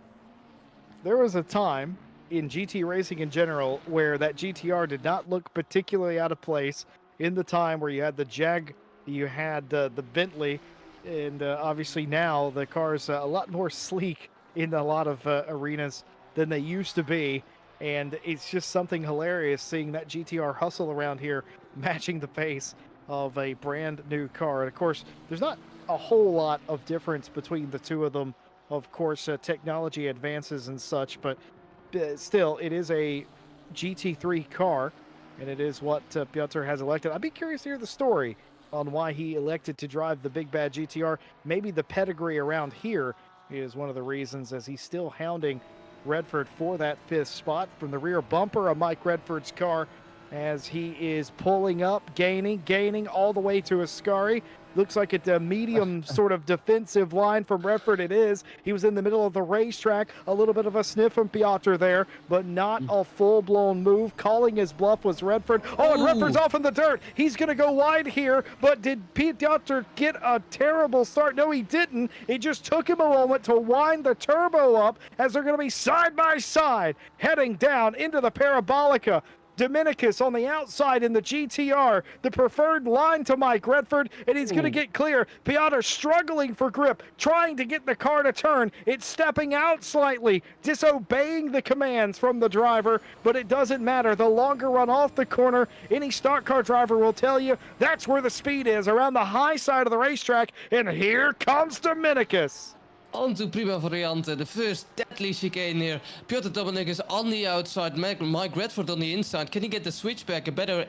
There was a time in GT racing in general where that GTR did not look particularly out of place in the time where you had the Jag, you had the Bentley, and obviously now the car's a lot more sleek in a lot of arenas than they used to be. And it's just something hilarious seeing that GTR hustle around here, matching the pace of a brand new car. And of course, there's not a whole lot of difference between the two of them. Of course, technology advances and such, but still, it is a GT3 car, and it is what Piotr has elected. I'd be curious to hear the story on why he elected to drive the big bad GTR. Maybe the pedigree around here is one of the reasons, as he's still hounding Redford for that 5th spot from the rear bumper of Mike Redford's car, as he is pulling up, gaining all the way to Ascari. Looks like it's a medium sort of defensive line from Redford. It is. He was in the middle of the racetrack. A little bit of a sniff from Piotr there, but not a full-blown move. Calling his bluff was Redford. Oh, and Redford's off in the dirt. He's going to go wide here, but did Piotr get a terrible start? No, he didn't. It just took him a moment to wind the turbo up, as they're going to be side by side heading down into the Parabolica. Dominicus on the outside in the GTR, the preferred line to Mike Redford, and he's going to get clear. Piotr struggling for grip, trying to get the car to turn. It's stepping out slightly, disobeying the commands from the driver, but it doesn't matter. The longer run off the corner, any stock car driver will tell you that's where the speed is, around the high side of the racetrack, and here comes Dominicus.
Onto Prima Variante, the first deadly chicane here. Piotr Dominicus on the outside, Mike Redford on the inside. Can he get the switchback, a better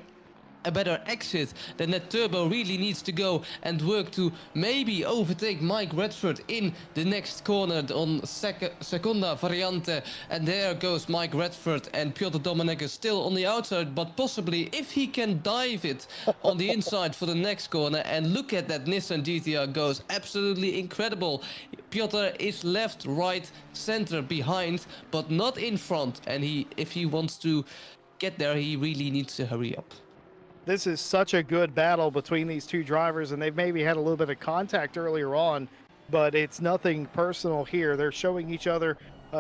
exit? Then that turbo really needs to go and work to maybe overtake Mike Redford in the next corner on Seconda Variante. And there goes Mike Redford, and Piotr Dominicus still on the outside, but possibly if he can dive it on the inside for the next corner. And look at that Nissan GTR goes, absolutely incredible. Piotr is left, right, center, behind, but not in front. And if he wants to get there, he really needs to hurry up.
This is such a good battle between these two drivers, and they've maybe had a little bit of contact earlier on, but it's nothing personal here. They're showing each other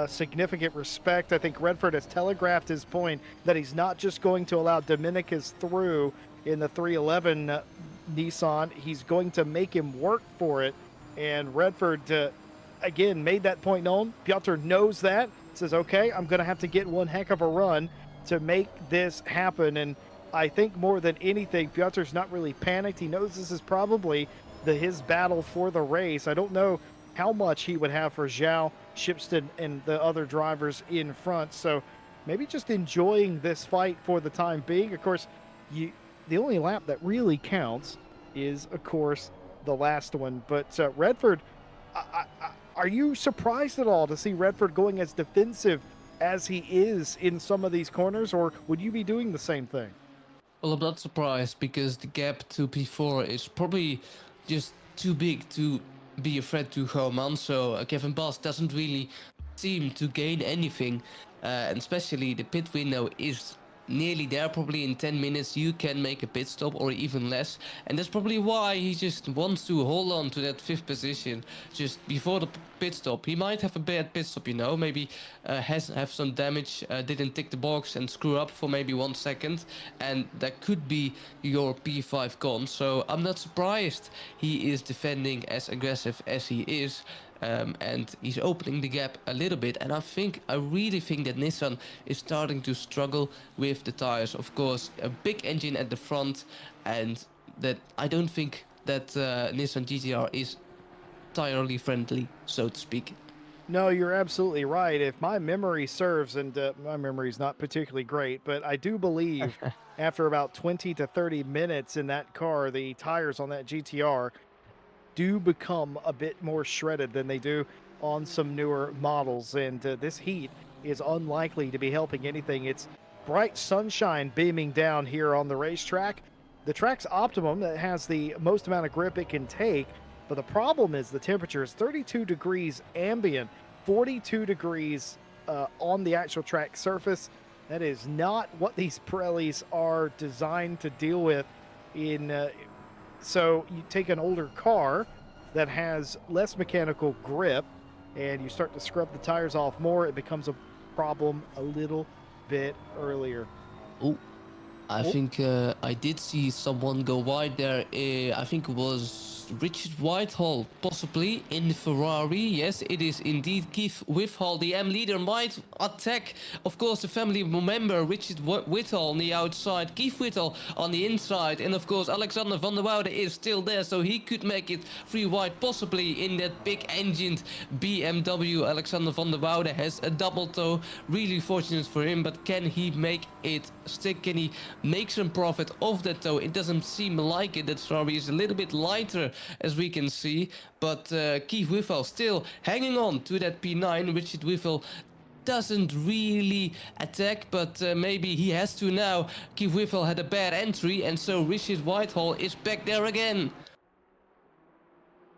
significant respect. I think Redford has telegraphed his point that he's not just going to allow Dominicus through in the 311 Nissan. He's going to make him work for it. And Redford, again, made that point known. Piotr knows that. Says, okay, I'm going to have to get one heck of a run to make this happen. And I think more than anything, Piotr's not really panicked. He knows this is probably his battle for the race. I don't know how much he would have for Zhao, Shipston, and the other drivers in front. So maybe just enjoying this fight for the time being. Of course, the only lap that really counts is, of course, the last one. But Redford, are you surprised at all to see Redford going as defensive as he is in some of these corners, or would you be doing the same thing?
Well, I'm not surprised because the gap to P4 is probably just too big to be a threat to Roman. So Kevin Bass doesn't really seem to gain anything, and especially the pit window is nearly there. Probably in 10 minutes you can make a pit stop or even less, and that's probably why he just wants to hold on to that 5th position just before the pit stop. He might have a bad pit stop, maybe have some damage, didn't tick the box and screw up for maybe 1 second, and that could be your P5 gone. So I'm not surprised he is defending as aggressive as he is. And he's opening the gap a little bit, and I really think that Nissan is starting to struggle with the tires. Of course, a big engine at the front, and that I don't think that Nissan GTR is entirely friendly, so to speak.
No, you're absolutely right. If my memory serves, and my memory is not particularly great, but I do believe after about 20 to 30 minutes in that car, the tires on that GTR do become a bit more shredded than they do on some newer models, and this heat is unlikely to be helping anything. It's bright sunshine beaming down here on the racetrack. The track's optimum, that has the most amount of grip it can take, but the problem is the temperature is 32 degrees ambient, 42 degrees on the actual track surface. That is not what these Pirellis are designed to deal with in so you take an older car that has less mechanical grip and you start to scrub the tires off more, it becomes a problem a little bit earlier.
Oh, I think I did see someone go wide there. I think it was Richard Whitehall, possibly in the Ferrari. Yes, it is indeed Keith Whitehall. The M leader might attack, of course, the family member Richard Whitehall on the outside, Keith Whitehall on the inside, and of course Alexander van der Woude is still there, so he could make it 3 wide, possibly in that big engined BMW. Alexander van der Woude has a double toe, really fortunate for him, but can he make it stick? Can he make some profit off that toe? It doesn't seem like it. That Ferrari is a little bit lighter, as we can see, but Keith Whitehall still hanging on to that P9. Richard Whitehall doesn't really attack, but maybe he has to now. Keith Whitehall had a bad entry, and so Richard Whitehall is back there again.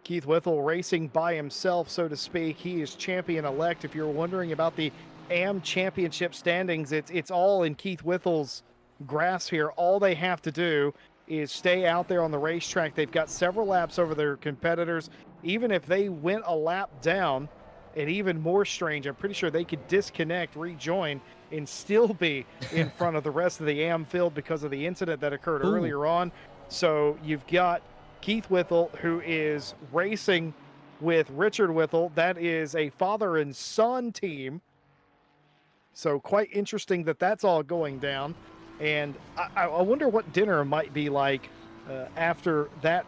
Keith Whitehall racing by himself, so to speak. He is champion-elect. If you're wondering about the AM Championship standings, it's all in Keith Whitehall's grasp here. All they have to do is stay out there on the racetrack. They've got several laps over their competitors. Even if they went a lap down, and even more strange, I'm pretty sure they could disconnect, rejoin, and still be in front of the rest of the AM field because of the incident that occurred earlier on. So you've got Keith Whitehall, who is racing with Richard Whitehall. That is a father and son team. So quite interesting that that's all going down. And I wonder what dinner might be like after that,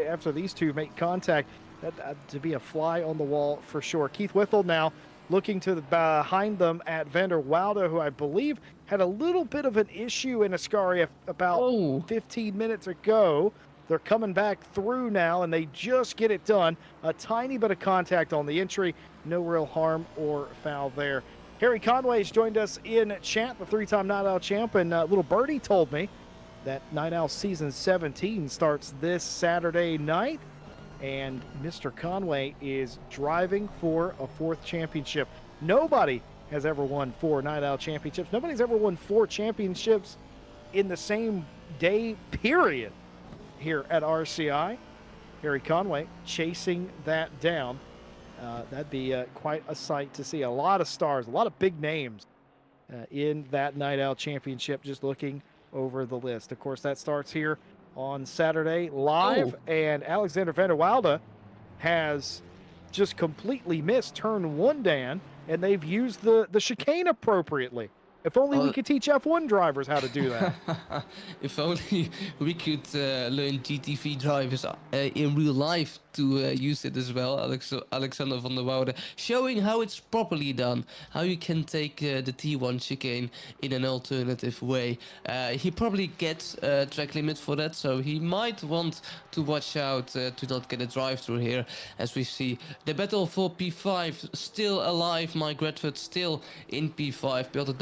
after these two make contact. That to be a fly on the wall for sure. Keith Whitehall now looking to the behind them at Van der Woude, who I believe had a little bit of an issue in Ascari about 15 minutes ago. They're coming back through now, and they just get it done. A tiny bit of contact on the entry. No real harm or foul there. Harry Conway's joined us in chat, the 3-time Night Owl champ, and little birdie told me that Night Owl Season 17 starts this Saturday night, and Mr. Conway is driving for a 4th championship. Nobody has ever won 4 Night Owl championships. Nobody's ever won 4 championships in the same day, period, here at RCI. Harry Conway chasing that down. That'd be quite a sight to see. A lot of stars, a lot of big names in that Night Owl Championship, just looking over the list. Of course, that starts here on Saturday live,
Oh,
and Alexander Van der Wilde has just completely missed turn one, Dan, and they've used the chicane appropriately. If only we
well,
could teach F1 drivers how to do that.
if only we could learn GTV drivers in real life to use it as well. Alexander van der Woude showing how it's properly done, how you can take the T1 chicane in an alternative way. He probably gets track limit for that, so he might want to watch out to not get a drive-through here. As we see the battle for P5 still alive. Mike Redford still in P5. Piotr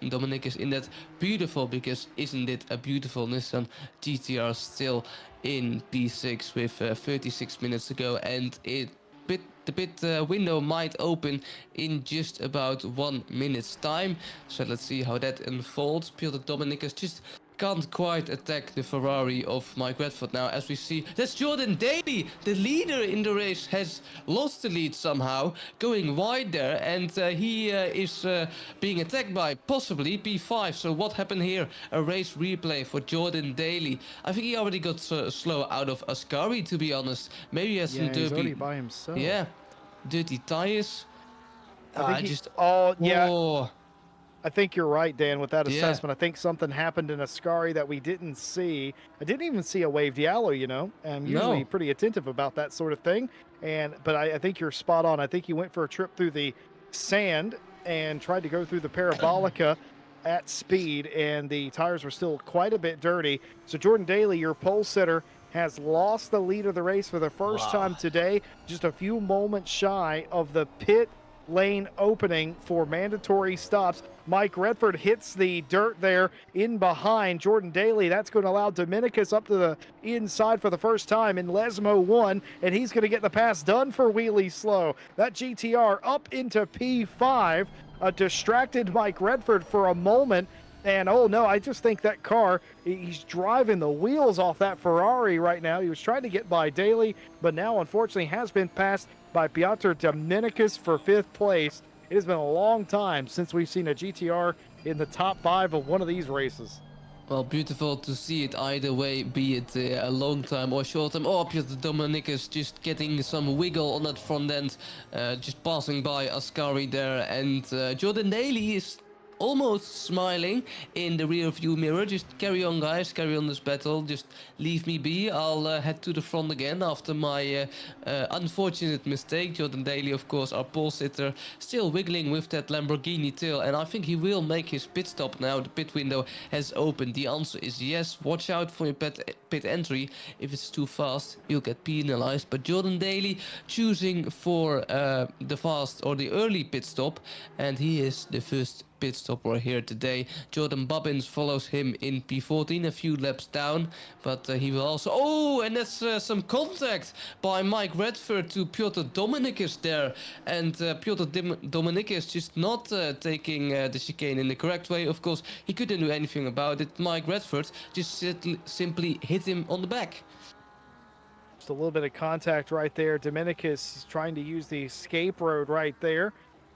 Dominic is in that beautiful, because isn't it a beautiful Nissan GTR, still in P6 with 36 minutes to go, and the pit window might open in just about 1 minute's time. So let's see how that unfolds. Piotr Dominicus just can't quite attack the Ferrari of Mike Redford now, as we see that's Jordan Daly, the leader in the race, has lost the lead somehow, going wide there, and he is being attacked by possibly P5. So what happened here? A race replay for Jordan Daly. I think he already got slow out of Ascari, to be honest. Maybe he has some
Yeah, he's already by himself.
yeah, dirty tires.
I think
Just
yeah.
oh.
I think you're right, Dan, with that
Yeah.
assessment. I think something happened in Ascari that we didn't see. I didn't even see a wave Diallo, you know. I'm usually
No.
pretty attentive about that sort of thing. But I think you're spot on. I think he went for a trip through the sand and tried to go through the parabolica at speed, and the tires were still quite a bit dirty. So Jordan Daly, your pole sitter, has lost the lead of the race for the first time today, just a few moments shy of the pit lane opening for mandatory stops. Mike Redford hits the dirt there in behind Jordan Daly. That's going to allow Dominicus up to the inside for the first time in Lesmo 1, and he's going to get the pass done for Wheelie Slow. That GTR up into P5, a distracted Mike Redford for a moment. And oh no, I just think that car, he's driving the wheels off that Ferrari right now. He was trying to get by Daly, but now unfortunately has been passed by Piotr Dominicus for 5th place. It has been a long time since we've seen a GTR in the top 5 of one of these races.
Well, beautiful to see it either way, be it a long time or short time. Oh, Piotr Dominicus just getting some wiggle on that front end, just passing by Ascari there, and Jordan Daly is almost smiling in the rear view mirror. Just carry on, guys, carry on this battle, just leave me be. I'll head to the front again after my unfortunate mistake. Jordan Daly, of course, our pole sitter, still wiggling with that Lamborghini tail, and I think he will make his pit stop now. The pit window has opened. The answer is yes. Watch out for your pit entry. If it's too fast, you'll get penalized. But Jordan Daly choosing for the fast or the early pit stop, and he is the first pit stopper here today. Jordan Bobbins follows him in P14, a few laps down, but he will also... Oh, and that's some contact by Mike Redford to Piotr Dominicus there, and Piotr Dominicus just not taking the chicane in the correct way. Of course, he couldn't do anything about it. Mike Redford just simply hit him on the back.
Just a little bit of contact right there. Dominicus is trying to use the escape road right there,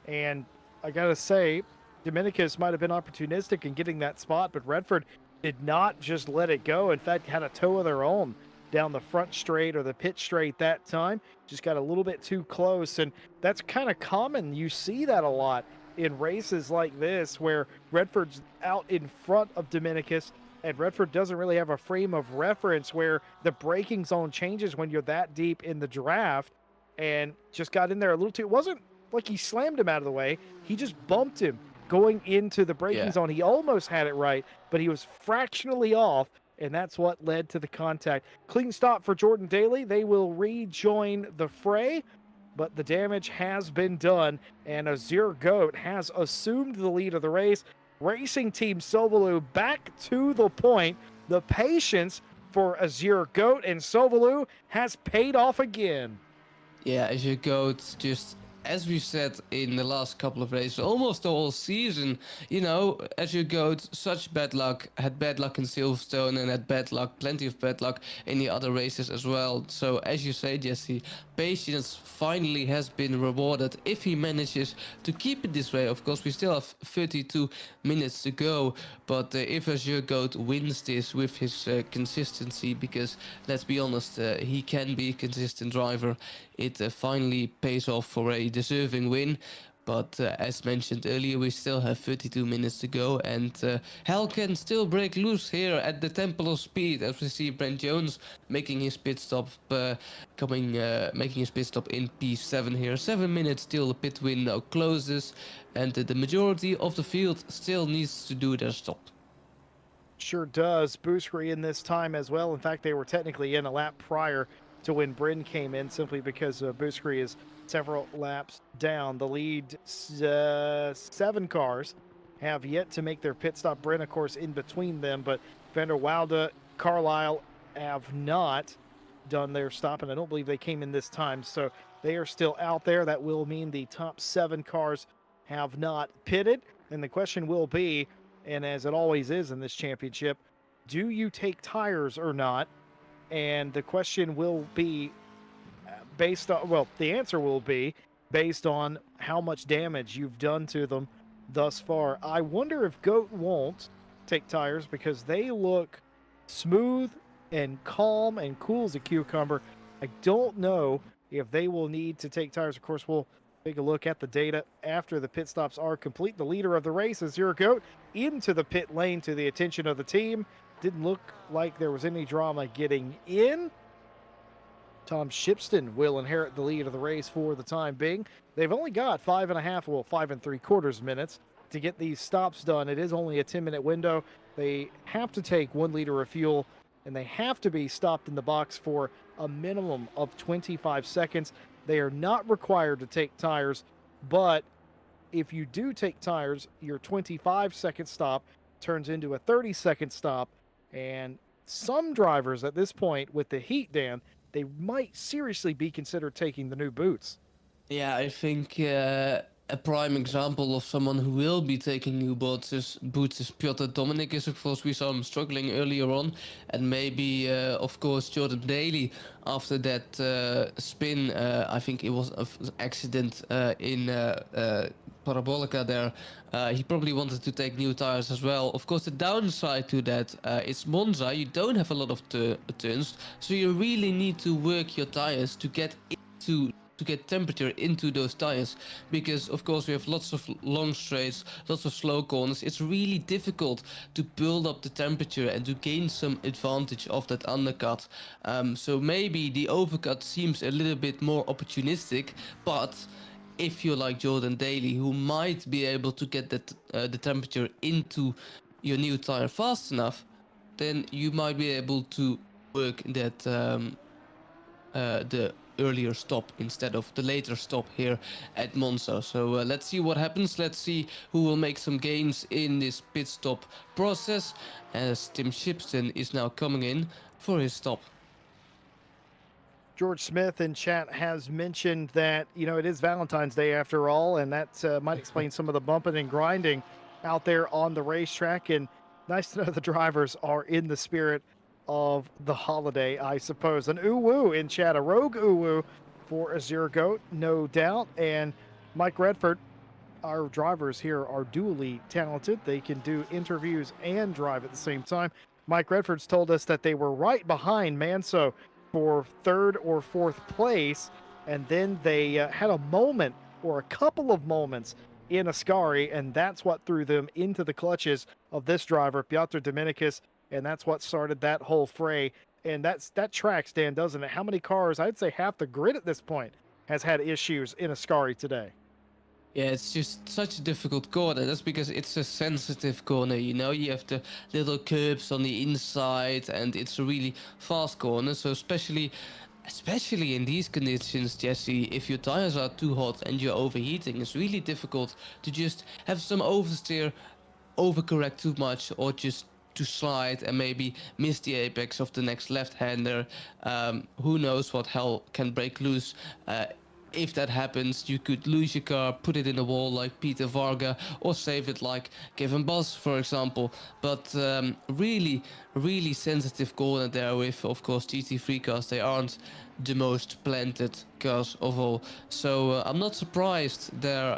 and I gotta say, Dominicus might have been opportunistic in getting that spot, but Redford did not just let it go. In fact, had a toe of their own down the front straight or the pit straight that time. Just got a little bit too close, and that's kind of common. You see that a lot in races like this where Redford's out in front of Dominicus, and Redford doesn't really have a frame of reference where the braking zone changes when you're that deep in the draft, and just got in there a little too... It wasn't like he slammed him out of the way. He just bumped him going into the braking zone. He almost had it right, but he was fractionally off, and that's what led to the contact. Clean stop for Jordan Daly. They will rejoin the fray, but the damage has been done, and Azir Goat has assumed the lead of the race. Racing Team Sovalu back to the point. The patience for Azir Goat and Sovalu has paid off again.
Yeah, Azir Goat just as we said in the last couple of races, almost the whole season, you know, as you go, such bad luck, had bad luck in Silverstone and had bad luck, plenty of bad luck in the other races as well. So as you say, Jesse, patience finally has been rewarded if he manages to keep it this way. Of course, we still have 32 minutes to go, but if Azure Goat wins this with his consistency, because let's be honest, he can be a consistent driver, it finally pays off for a deserving win. But as mentioned earlier, we still have 32 minutes to go, and hell can still break loose here at the Temple of Speed, as we see Brent Jones making his pit stop, making his pit stop in P7 here. 7 minutes till the pit window closes, and the majority of the field still needs to do their stop.
Sure does. Bousquet in this time as well. In fact, they were technically in a lap prior to when Bryn came in, simply because Bousquet is several laps down. The lead 7 cars have yet to make their pit stop. Bryn, of course, in between them, but Van der Woude, Carlisle have not done their stop, and I don't believe they came in this time, so they are still out there. That will mean the top 7 cars have not pitted, and the question will be, and as it always is in this championship, do you take tires or not? And the question will be based on, well, the answer will be based on how much damage you've done to them thus far. I wonder if Goat won't take tires because they look smooth and calm and cool as a cucumber. I don't know if they will need to take tires. Of course, we'll take a look at the data after the pit stops are complete. The leader of the race is Zero Goat into the pit lane to the attention of the team. Didn't look like there was any drama getting in. Tom Shipston will inherit the lead of the race for the time being. They've only got 5 3/4 minutes to get these stops done. It is only a 10-minute window. They have to take 1 liter of fuel, and they have to be stopped in the box for a minimum of 25 seconds. They are not required to take tires, but if you do take tires, your 25-second stop turns into a 30-second stop, and some drivers at this point with the heat, Dan, they might seriously be considered taking the new boots.
Yeah, I think a prime example of someone who will be taking new boots is Piotr Dominik. Of course, we saw him struggling earlier on, and maybe, of course, Jordan Daly after that spin. I think it was an accident in Parabolica there. He probably wanted to take new tires as well. Of course, the downside to that, it's Monza. You don't have a lot of turns, so you really need to work your tires to get temperature into those tires, because of course we have lots of long straights, lots of slow corners. It's really difficult to build up the temperature and to gain some advantage of that undercut. So maybe the overcut seems a little bit more opportunistic, but if you're like Jordan Daly, who might be able to get the temperature into your new tire fast enough, then you might be able to work that the earlier stop instead of the later stop here at Monza. So let's see what happens. Let's see who will make some gains in this pit stop process, as Tim Shipston is now coming in for his stop.
George Smith in chat has mentioned that, you know, it is Valentine's Day after all, and that might explain some of the bumping and grinding out there on the racetrack. And nice to know the drivers are in the spirit of the holiday, I suppose. An Uwu in chat, a rogue Uwu for a Zero Goat, no doubt. And Mike Redford, our drivers here are dually talented. They can do interviews and drive at the same time. Mike Redford's told us that they were right behind Manso for 3rd or 4th place, and then they had a moment or a couple of moments in Ascari, and that's what threw them into the clutches of this driver, Piotr Dominicus, and that's what started that whole fray. And that tracks, Dan, doesn't it? How many cars? I'd say half the grid at this point has had issues in Ascari today.
Yeah, it's just such a difficult corner. That's because it's a sensitive corner, you know. You have the little curves on the inside, and it's a really fast corner. So especially in these conditions, Jesse, if your tires are too hot and you're overheating, it's really difficult to just have some oversteer, overcorrect too much, or just to slide and maybe miss the apex of the next left-hander. Who knows what hell can break loose if that happens, you could lose your car, put it in a wall like Peter Varga, or save it like Kevin Boss, for example. But really, really sensitive corner there with, of course, GT3 cars. They aren't the most planted cars of all. So I'm not surprised there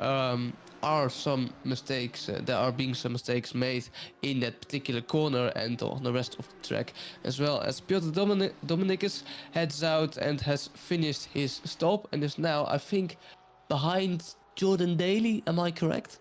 are some mistakes. There are being some mistakes made in that particular corner and on the rest of the track, as well as Piotr Dominicus heads out and has finished his stop and is now, I think, behind Jordan Daly. Am I correct?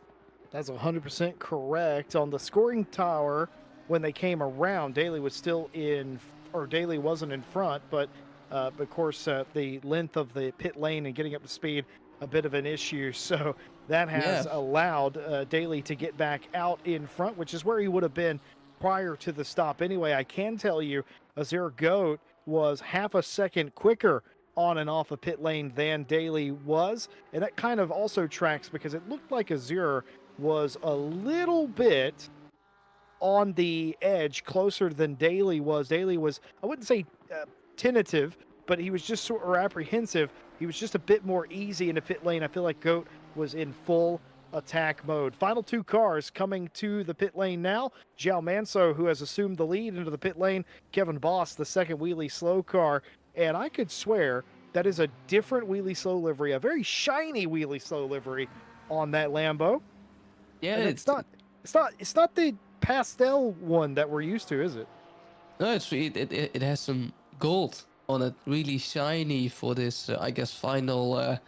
That's 100% correct. On the scoring tower, when they came around, Daly was still in, or Daly wasn't in front, but of course, the length of the pit lane and getting up to speed, a bit of an issue. So that has
Yeah.
allowed Daly to get back out in front, which is where he would have been prior to the stop. Anyway, I can tell you, Azir Goat was half a second quicker on and off a pit lane than Daly was. And that kind of also tracks because it looked like Azir was a little bit on the edge closer than Daly was. Daly was, I wouldn't say tentative, but he was just sort of apprehensive. He was just a bit more easy in the pit lane. I feel like Goat was in full attack mode. Final two cars coming to the pit lane now. João Manso, who has assumed the lead into the pit lane. Kevin Boss, the second wheelie slow car. And I could swear that is a different wheelie slow livery, a very shiny wheelie slow livery on that Lambo.
Yeah,
And it's not the pastel one that we're used to, is it?
no, it has some gold on it, really shiny for this, I guess, final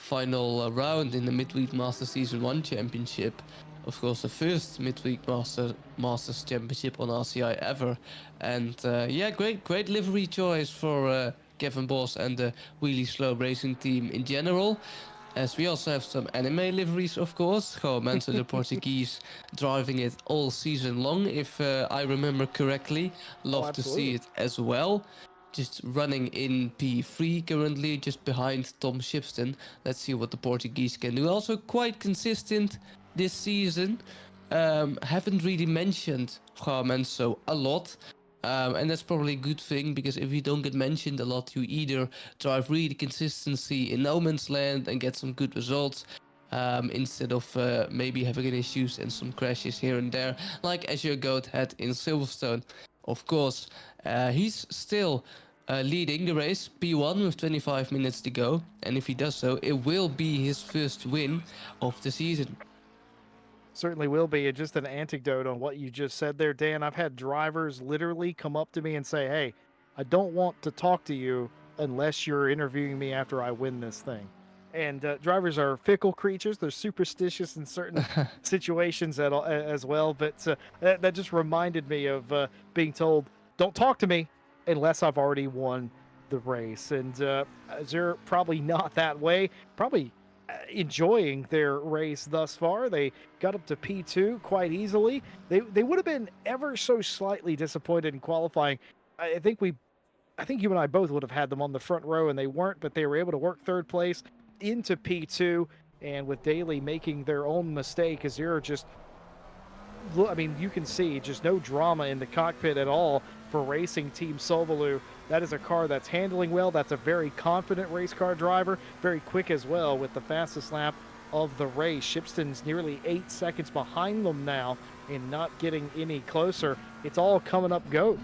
round in the Midweek Master Season 1 Championship. Of course, the first Midweek Masters Championship on RCI ever. And yeah, great livery choice for Kevin Boss and the Wheelie Slow Racing team in general. As we also have some anime liveries, of course. João Manso, the Portuguese, driving it all season long, if I remember correctly. Love to see it as well. Just running in P3 currently, just behind Tom Shipston. Let's see what the Portuguese can do. Also quite consistent this season. Haven't really mentioned João Manso a lot. And that's probably a good thing, because if you don't get mentioned a lot, you either drive really consistency in no man's land and get some good results, instead of maybe having issues and some crashes here and there, like Azure Goat had in Silverstone. Of course, he's still leading the race, P1 with 25 minutes to go, and if he does so, it will be his first win of the season.
Certainly will be. And just an anecdote on what you just said there, Dan. I've had drivers literally come up to me and say, "Hey, I don't want to talk to you unless you're interviewing me after I win this thing." And drivers are fickle creatures. They're superstitious in certain situations as well. But that just reminded me of being told, "Don't talk to me unless I've already won the race." And they're probably not that way. Probably enjoying their race thus far. They got up to P2 quite easily. They would have been ever so slightly disappointed in qualifying. I think you and I both would have had them on the front row, and they weren't, but they were able to work third place into P2. And with Daly making their own mistake, Azir just, I mean, you can see just no drama in the cockpit at all for Racing Team Sovalu. That is a car that's handling well. That's a very confident race car driver, very quick as well with the fastest lap of the race. Shipston's nearly 8 seconds behind them now and not getting any closer. It's all coming up Goat.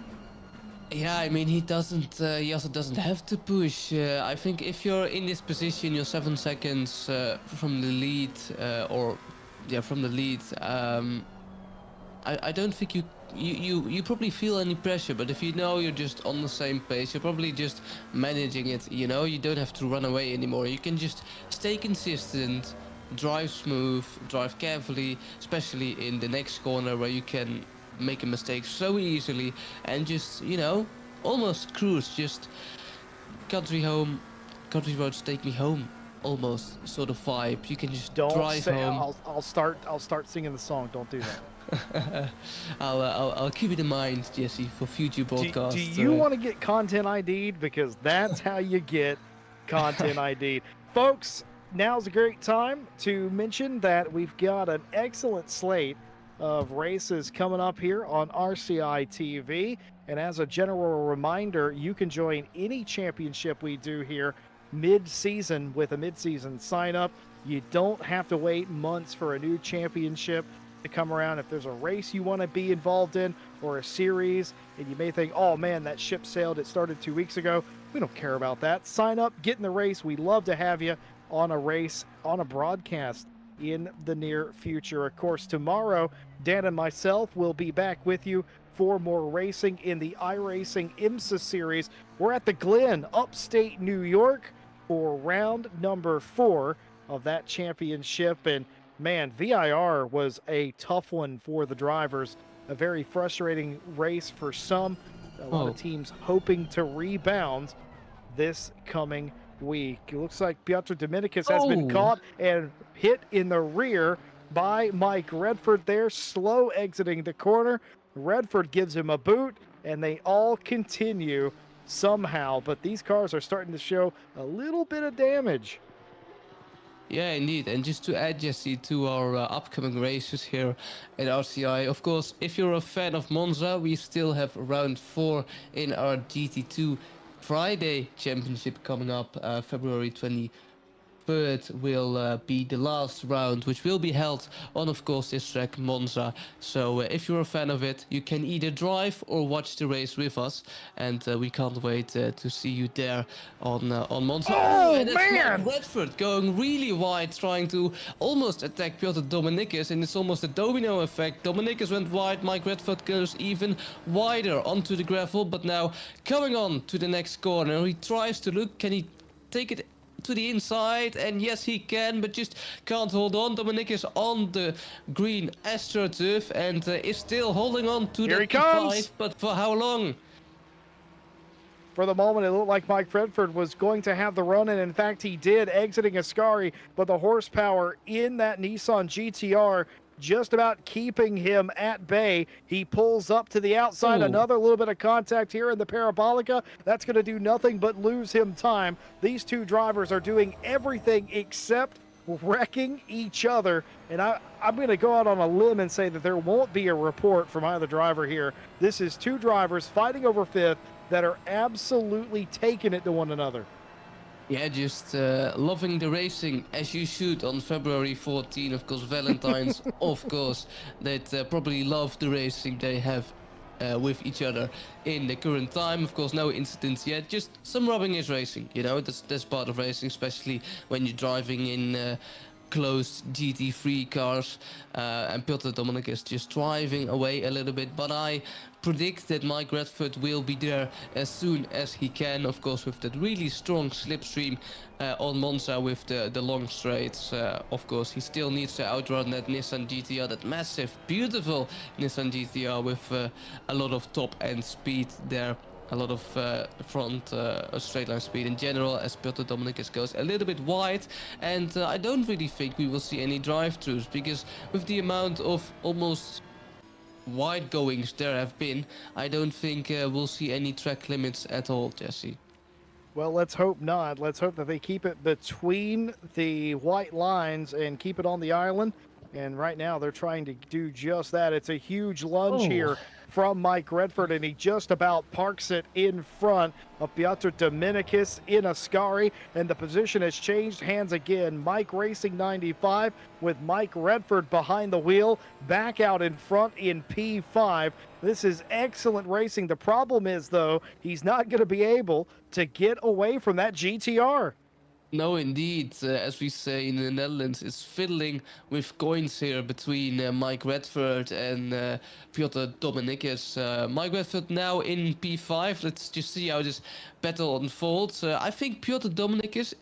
Yeah, I mean, he also doesn't have to push. I think if you're in this position, you're 7 seconds from the lead, from the lead. I don't think you probably feel any pressure, but if you know you're just on the same pace, you're probably just managing it. You know, you don't have to run away anymore. You can just stay consistent, drive smooth, drive carefully, especially in the next corner where you can make a mistake so easily, and just, you know, almost cruise, just country roads take me home, almost sort of vibe. You can just drive home.
I'll start singing the song. Don't do that.
I'll keep it in mind, Jesse, for future broadcasts.
Do you want to get content ID'd? Because that's how you get content ID'd. Folks, now's a great time to mention that we've got an excellent slate of races coming up here on RCI TV. And as a general reminder, you can join any championship we do here mid-season with a mid-season sign-up. You don't have to wait months for a new championship to come around. If there's a race you want to be involved in or a series, and you may think, oh man, that ship sailed, it started 2 weeks ago. We don't care about that. Sign up, get in the race. We love to have you on a race, on a broadcast in the near future. Of course, tomorrow, Dan and myself will be back with you for more racing in the iRacing IMSA series. We're at the Glen, upstate New York, for round number 4 of that championship. And man, VIR was a tough one for the drivers, a very frustrating race for some. A lot of teams hoping to rebound this coming week. It looks like Piotr Dominicus has been caught and hit in the rear by Mike Redford there, slow exiting the corner. Redford gives him a boot, and they all continue somehow, but these cars are starting to show a little bit of damage.
Yeah, indeed. And just to add, Jesse, to our upcoming races here at RCI, of course, if you're a fan of Monza, we still have round 4 in our GT2 Friday championship coming up. February 23rd will be the last round, which will be held on, of course, this track, Monza. So if you're a fan of it, you can either drive or watch the race with us, and we can't wait to see you there on Monza.
And
that's
man!
Mike Redford going really wide, trying to almost attack Piotr Dominicus, and it's almost a domino effect. Dominicus went wide, Mike Redford goes even wider onto the gravel, but now coming on to the next corner, he tries to look, can he take it to the inside? And yes, he can, but just can't hold on. Dominicus on the green AstroTurf and is still holding on to
Here
the
he comes!
P5, but for how long?
For the moment, it looked like Mike Redford was going to have the run, and in fact, he did, exiting Ascari, but the horsepower in that Nissan GTR just about keeping him at bay. He pulls up to the outside, another little bit of contact here in the Parabolica. That's going to do nothing but lose him time. These two drivers are doing everything except wrecking each other, and I'm going to go out on a limb and say that there won't be a report from either driver here. This is two drivers fighting over fifth that are absolutely taking it to one another.
Yeah, just loving the racing as you should on February 14, of course, Valentine's, of course, that probably love the racing they have with each other in the current time. Of course, no incidents yet, just some rubbing is racing, you know, that's part of racing, especially when you're driving in closed GT3 cars, and Piotr Dominik is just driving away a little bit, but I predict that Mike Redford will be there as soon as he can, of course, with that really strong slipstream on Monza with the long straights. Of course, he still needs to outrun that Nissan GTR, that massive, beautiful Nissan GTR with a lot of top-end speed there. A lot of front straight line speed in general, as Piotr Dominicus goes a little bit wide, and I don't really think we will see any drive-throughs, because with the amount of almost wide goings there have been, I don't think we'll see any track limits at all, Jesse.
Well, let's hope not. Let's hope that they keep it between the white lines and keep it on the island. And right now they're trying to do just that. It's a huge lunge here from Mike Redford, and he just about parks it in front of Piotr Dominicus in Ascari, and the position has changed hands again. Mike Racing 95 with Mike Redford behind the wheel, back out in front in P5. This is excellent racing. The problem is, though, he's not going to be able to get away from that GTR.
No, indeed. As we say in the Netherlands, it's fiddling with coins here between Mike Redford and Piotr Dominicus. Mike Redford now in P5. Let's just see how this battle unfolds. I think Piotr Dominicus,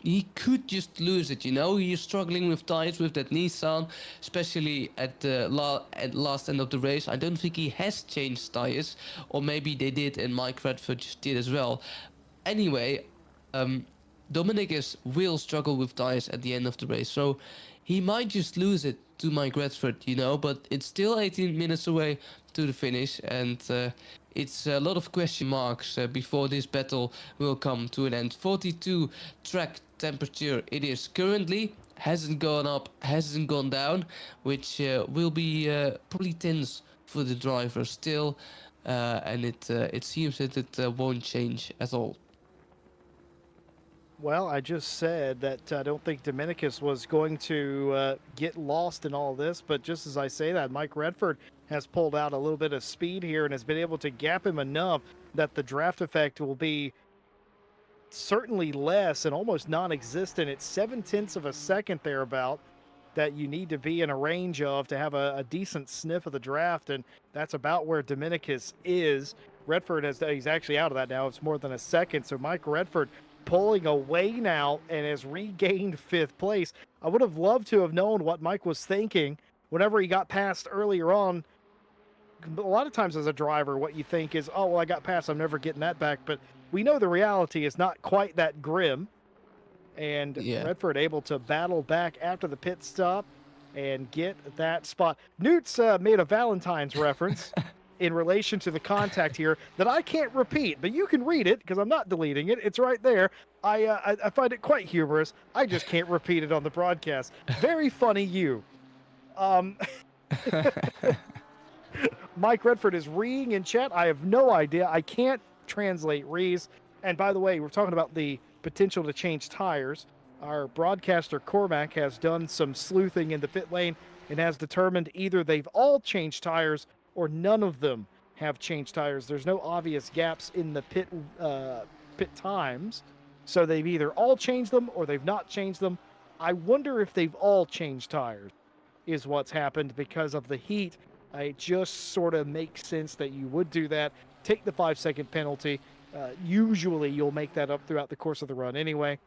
he could just lose it, you know. He's struggling with tires with that Nissan, especially at the last end of the race. I don't think he has changed tires, or maybe they did and Mike Redford just did as well. Anyway, Dominicus will struggle with tires at the end of the race, so he might just lose it to Mike Redford, you know, but it's still 18 minutes away to the finish, and it's a lot of question marks before this battle will come to an end. 42 track temperature it is currently, hasn't gone up, hasn't gone down, which will be probably tense for the driver still, and it seems that it won't change at all.
Well, I just said that I don't think Dominicus was going to get lost in all this, but just as I say that, Mike Redford has pulled out a little bit of speed here and has been able to gap him enough that the draft effect will be certainly less and almost non-existent. It's 7/10 of a second thereabout that you need to be in a range of to have a decent sniff of the draft, and that's about where Dominicus is. Redford he's actually out of that now. It's more than a second. So Mike Redford pulling away now and has regained fifth place. I would have loved to have known what Mike was thinking whenever he got past earlier on. A lot of times as a driver, what you think is, oh, well, I got past, I'm never getting that back. But we know the reality is not quite that grim. And
Yeah.
Redford able to battle back after the pit stop and get that spot. Newt's made a Valentine's reference in relation to the contact here that I can't repeat, but you can read it because I'm not deleting it. It's right there. I find it quite humorous. I just can't repeat it on the broadcast. Very funny, you. Um, Mike Redford is reeing in chat. I have no idea. I can't translate rees. And by the way, we're talking about the potential to change tires. Our broadcaster Cormac has done some sleuthing in the pit lane and has determined either they've all changed tires or none of them have changed tires. There's no obvious gaps in the pit times, so they've either all changed them or they've not changed them. I wonder if they've all changed tires is what's happened because of the heat. It just sort of makes sense that you would do that. Take the 5-second penalty. Usually you'll make that up throughout the course of the run anyway.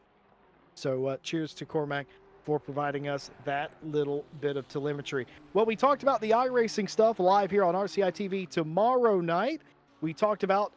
So cheers to Cormac for providing us that little bit of telemetry. Well, we talked about the iRacing stuff live here on RCI TV tomorrow night. You talked about,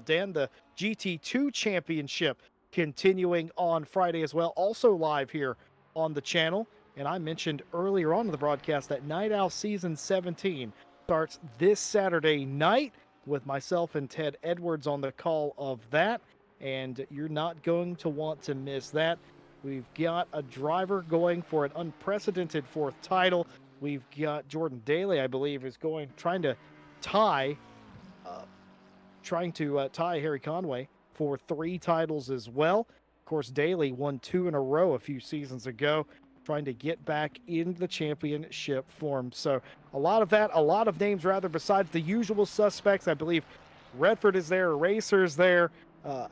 Dan, the GT2 Championship continuing on Friday as well, also live here on the channel. And I mentioned earlier on in the broadcast that Night Owl Season 17 starts this Saturday night with myself and Ted Edwards on the call of that. And you're not going to want to miss that. We've got a driver going for an unprecedented fourth title. We've got Jordan Daly, I believe, is trying to tie Harry Conway for 3 titles as well. Of course, Daly won 2 in a row a few seasons ago, trying to get back in the championship form. So a lot of that, a lot of names rather besides the usual suspects. I believe Redford is there, Racer's there.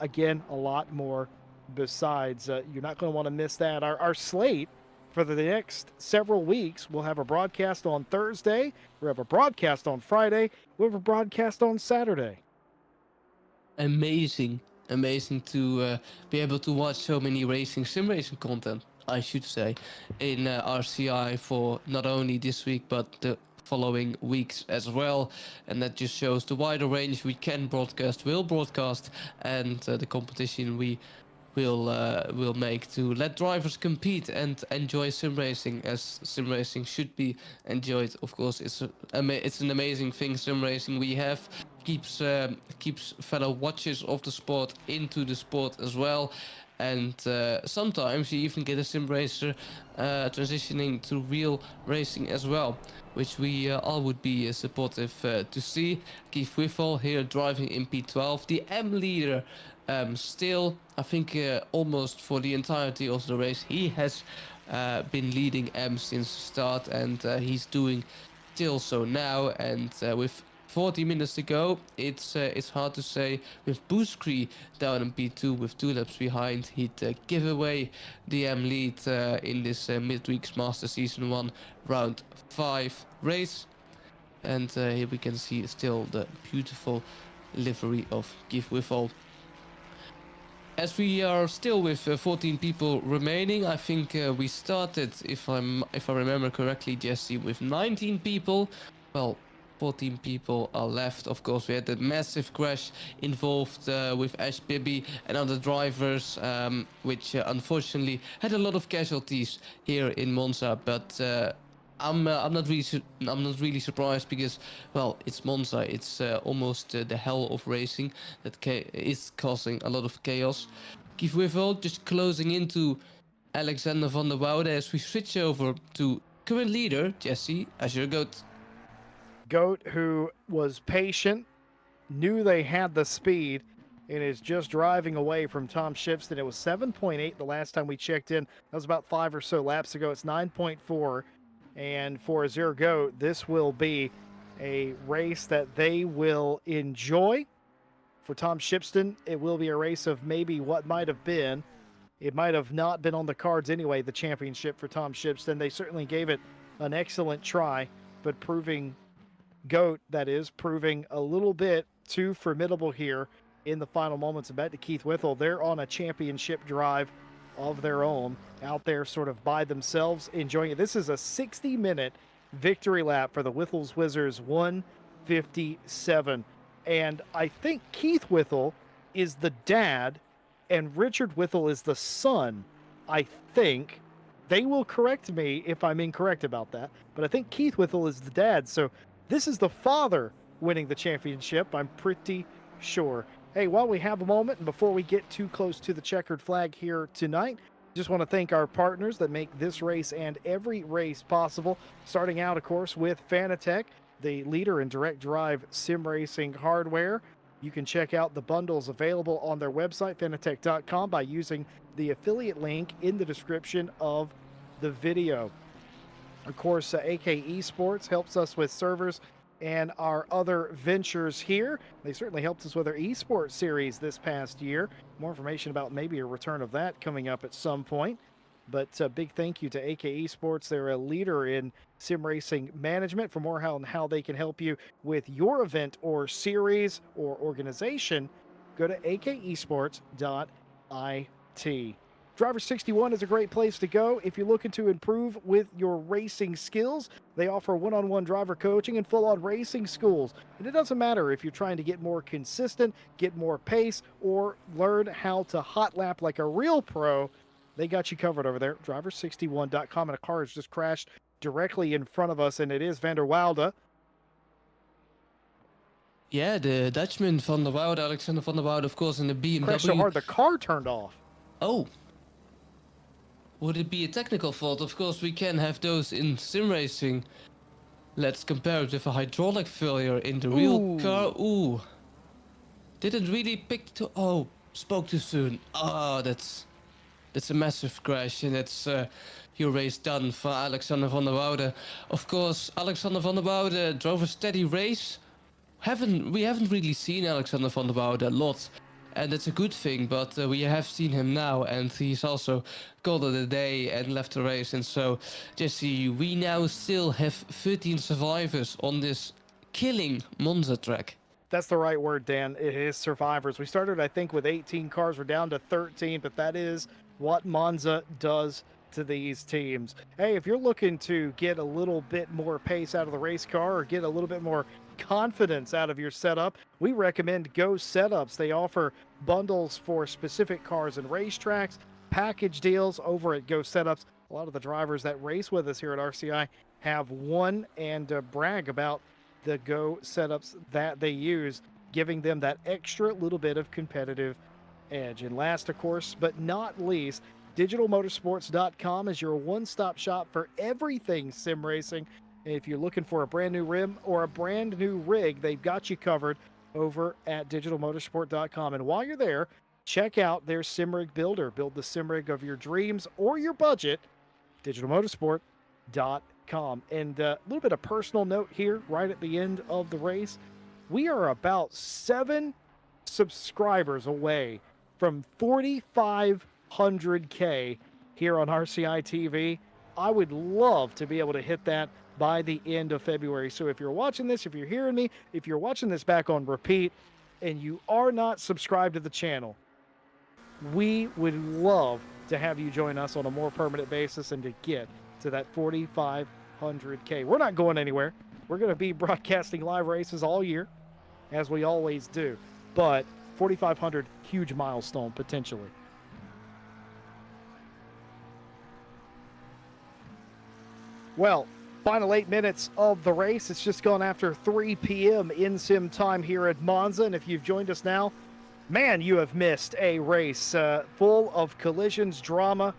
Again, a lot more besides. You're not going to want to miss that. Our slate for the next several weeks, we'll have a broadcast on Thursday. We'll have a broadcast on Friday. We'll have a broadcast on Saturday.
Amazing to be able to watch so many sim racing content, I should say, in RCI for not only this week but the following weeks as well. And that just shows the wider range we can will broadcast, and the competition we will make to let drivers compete and enjoy sim racing as sim racing should be enjoyed. Of course, it's an amazing thing. Sim racing we have keeps fellow watchers of the sport into the sport as well. And sometimes you even get a sim racer transitioning to real racing as well, which we all would be supportive to see. Keith Whiffle here driving in P12, the M leader. Still, I think almost for the entirety of the race, he has been leading M since the start, and he's doing still so now. And with 40 minutes to go, it's hard to say. With Booskri down in P2 with 2 laps behind, he'd give away the M lead in this Midweek's Master Season 1 Round 5 race. And here we can see still the beautiful livery of Keith Whiffle. As we are still with 14 people remaining, I think we started, if I remember correctly, Jesse, with 19 people. Well, 14 people are left. Of course, we had the massive crash involved with Ash Bibby and other drivers, which unfortunately had a lot of casualties here in Monza. But I'm not really surprised because, well, it's Monza. It's almost the hell of racing that is causing a lot of chaos. Keith Whiffle just closing into Alexander van der Woude as we switch over to current leader Jesse Azure Goat.
Goat, who was patient, knew they had the speed, and is just driving away from Tom Shipston. It was 7.8 the last time we checked in. That was about 5 or so laps ago. It's 9.4. And for Azure Goat, this will be a race that they will enjoy. For Tom Shipston, it will be a race of maybe what might have been. It might have not been on the cards anyway, the championship for Tom Shipston. They certainly gave it an excellent try, but Goat, that is, proving a little bit too formidable here in the final moments. And back to Keith Whittle. They're on a championship drive of their own, out there sort of by themselves, enjoying it. This is a 60-minute victory lap for the Whittles Wizards, 157. And I think Keith Whittle is the dad and Richard Whittle is the son. I think they will correct me if I'm incorrect about that, but I think Keith Whittle is the dad. So this is the father winning the championship, I'm pretty sure. Hey, while we have a moment and before we get too close to the checkered flag here tonight, just want to thank our partners that make this race and every race possible. Starting out, of course, with Fanatec, the leader in direct drive sim racing hardware. You can check out the bundles available on their website, fanatec.com, by using the affiliate link in the description of the video. Of course, AK Esports helps us with servers and our other ventures here. They certainly helped us with our esports series this past year. More information about maybe a return of that coming up at some point. But a big thank you to AK Esports. They're a leader in sim racing management. For more on how they can help you with your event or series or organization, go to akesports.it. Driver 61 is a great place to go if you're looking to improve with your racing skills. They offer one-on-one driver coaching and full-on racing schools. And it doesn't matter if you're trying to get more consistent, get more pace, or learn how to hot lap like a real pro. They got you covered over there. Driver61.com, and a car has just crashed directly in front of us, and it is Van der Woude.
Yeah, the Dutchman Van der Woude, Alexander Van der Woude, of course, in the BMW.
Crashed so hard the car turned off.
Oh. Would it be a technical fault? Of course, we can have those in sim racing. Let's compare it with a hydraulic failure in the real car. Ooh. Didn't really pick to... Oh, spoke too soon. Oh, that's a massive crash, and it's your race done for Alexander Van der Woude. Of course, Alexander Van der Woude drove a steady race. We haven't really seen Alexander Van der Woude a lot, and that's a good thing, but we have seen him now, and he's also called it a day and left the race. And so, Jesse, we now still have 13 survivors on this killing Monza track.
That's the right word, Dan. It is survivors. We started, I think, with 18 cars. We're down to 13, but that is what Monza does to these teams. Hey, if you're looking to get a little bit more pace out of the race car or get a little bit more confidence out of your setup, we recommend Go Setups. They offer bundles for specific cars and racetracks, package deals over at Go Setups. A lot of the drivers that race with us here at RCI have won and brag about the Go Setups that they use, giving them that extra little bit of competitive edge. And last, of course, but not least, digitalmotorsports.com is your one-stop shop for everything sim racing. If you're looking for a brand new rim or a brand new rig, they've got you covered over at digitalmotorsport.com. And while you're there, check out their sim rig builder. Build the sim rig of your dreams or your budget, digitalmotorsport.com. And a little bit of personal note here right at the end of the race. We are about 7 subscribers away from 4,500K here on RCI TV. I would love to be able to hit that by the end of February. So if you're watching this, if you're hearing me, if you're watching this back on repeat and you are not subscribed to the channel, we would love to have you join us on a more permanent basis and to get to that 4,500K. We're not going anywhere. We're going to be broadcasting live races all year, as we always do. But 4,500, huge milestone potentially. Well, final 8 minutes of the race. It's just gone after 3 p.m. in sim time here at Monza. And if you've joined us now, man, you have missed a race full of collisions, drama.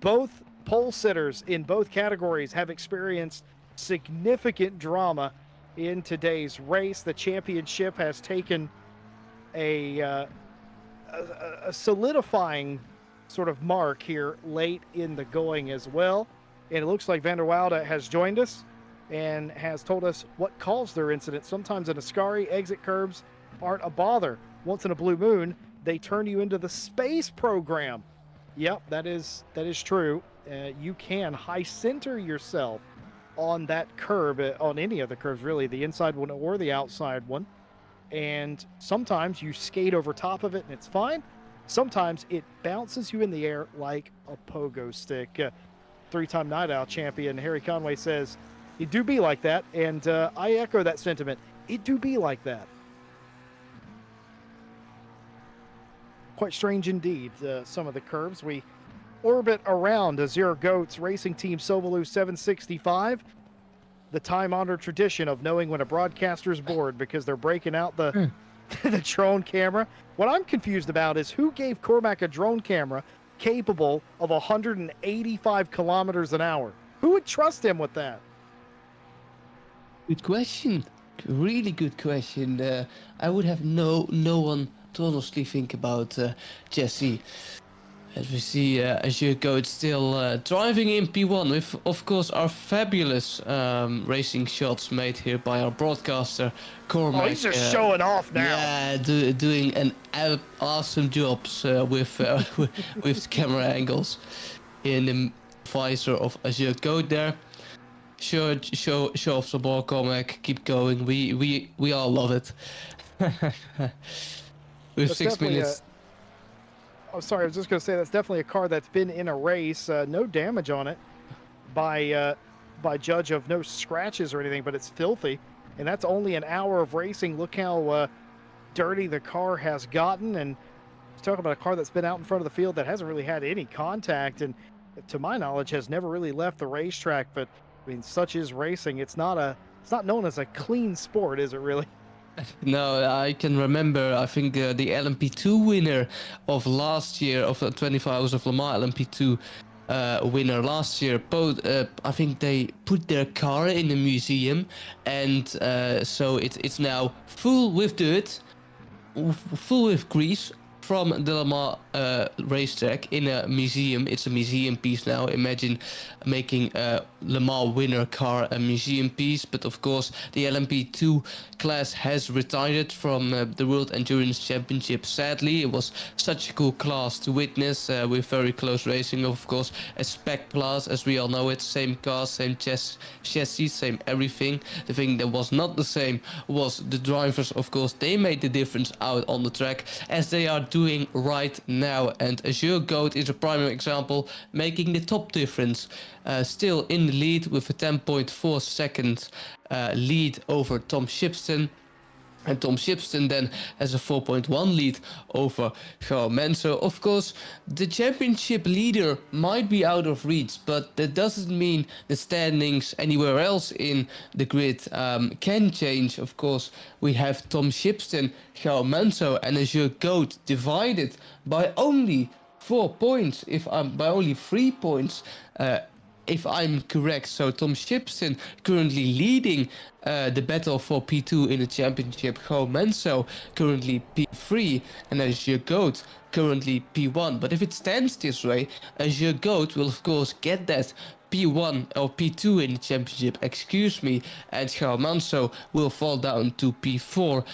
Both pole sitters in both categories have experienced significant drama in today's race. The championship has taken a a solidifying sort of mark here late in the going as well. And it looks like Van der Woude has joined us and has told us what caused their incident. Sometimes in Ascari, exit curbs aren't a bother. Once in a blue moon, they turn you into the space program. Yep, that is true. You can high center yourself on that curb, on any of the curves, really, the inside one or the outside one. And sometimes you skate over top of it and it's fine. Sometimes it bounces you in the air like a pogo stick. Three-time Night Owl champion Harry Conway says, it do be like that. And I echo that sentiment. It do be like that. Quite strange indeed, some of the curves. We orbit around Azure Goats Racing Team Sovalu 765. The time-honored tradition of knowing when a broadcaster's bored because they're breaking out the the drone camera. What I'm confused about is who gave Cormac a drone camera capable of 185 kilometers an hour? Who would trust him with that?
Good question. Really good question. I would have no one to honestly think about Jesse. As we see, Azure Goat still driving in P1 with, of course, our fabulous racing shots made here by our broadcaster, Cormac.
Oh, he's just showing off now.
Yeah, doing an awesome jobs with camera angles in the visor of Azure Goat there. Show off some more, Cormac. Keep going. We all love it. With
That's
6 minutes.
Oh, sorry. I was just going to say that's definitely a car that's been in a race. No damage on it by judge of no scratches or anything, but it's filthy. And that's only an hour of racing. Look how dirty the car has gotten. And talk about a car that's been out in front of the field that hasn't really had any contact, and to my knowledge has never really left the racetrack. But I mean, such is racing. It's not known as a clean sport, is it really?
No, I can remember, I think the LMP2 winner of last year, of 24 Hours of Le Mans LMP2 winner last year, both, I think they put their car in a museum, and so it's now full with dirt, full with grease from the Le Mans racetrack in a museum. It's a museum piece now. Imagine making a Le Mans winner car a museum piece. But of course, the LMP2 class has retired from the World Endurance Championship. Sadly, it was such a cool class to witness with very close racing. Of course, a spec class, as we all know it. Same car, same chassis, same everything. The thing that was not the same was the drivers. Of course, they made the difference out on the track, as they are doing right now. And Azure Goat is a prime example, making the top difference. Still in the lead with a 10.4 seconds lead over Tom Shipston. And Tom Shipston then has a 4.1 lead over Joao Manso. Of course, the championship leader might be out of reach, but that doesn't mean the standings anywhere else in the grid can change. Of course, we have Tom Shipston, Joao Manso, and Azure Goat divided by only 4 points, by only 3 points. If I'm correct. So Tom Shipston currently leading the battle for P2 in the championship. Joao Manso currently P3, and Azure Goat currently P1. But if it stands this way, Azure Goat will of course get that P1 or P2 in the championship, excuse me, and Joao Manso will fall down to P4.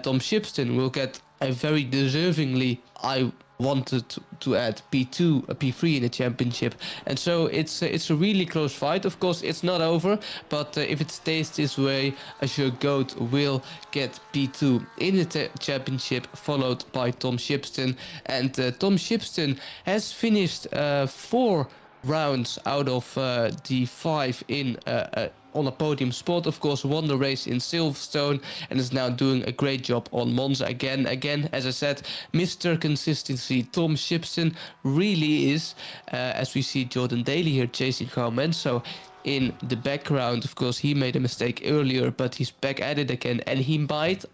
Tom Shipston will get a very deservingly, I wanted to add P2, P3 in the championship, and so it's a really close fight. Of course, it's not over, but if it stays this way, Azure Goat will get P2 in the championship, followed by Tom Shipston. And Tom Shipston has finished 4 rounds out of the 5 in on a podium spot. Of course, won the race in Silverstone and is now doing a great job on Monza again. As I said, Mr. Consistency Tom Shipston really is, as we see Jordan Daly here chasing Joao Manso in the background. Of course, he made a mistake earlier, but he's back at it again, and he might,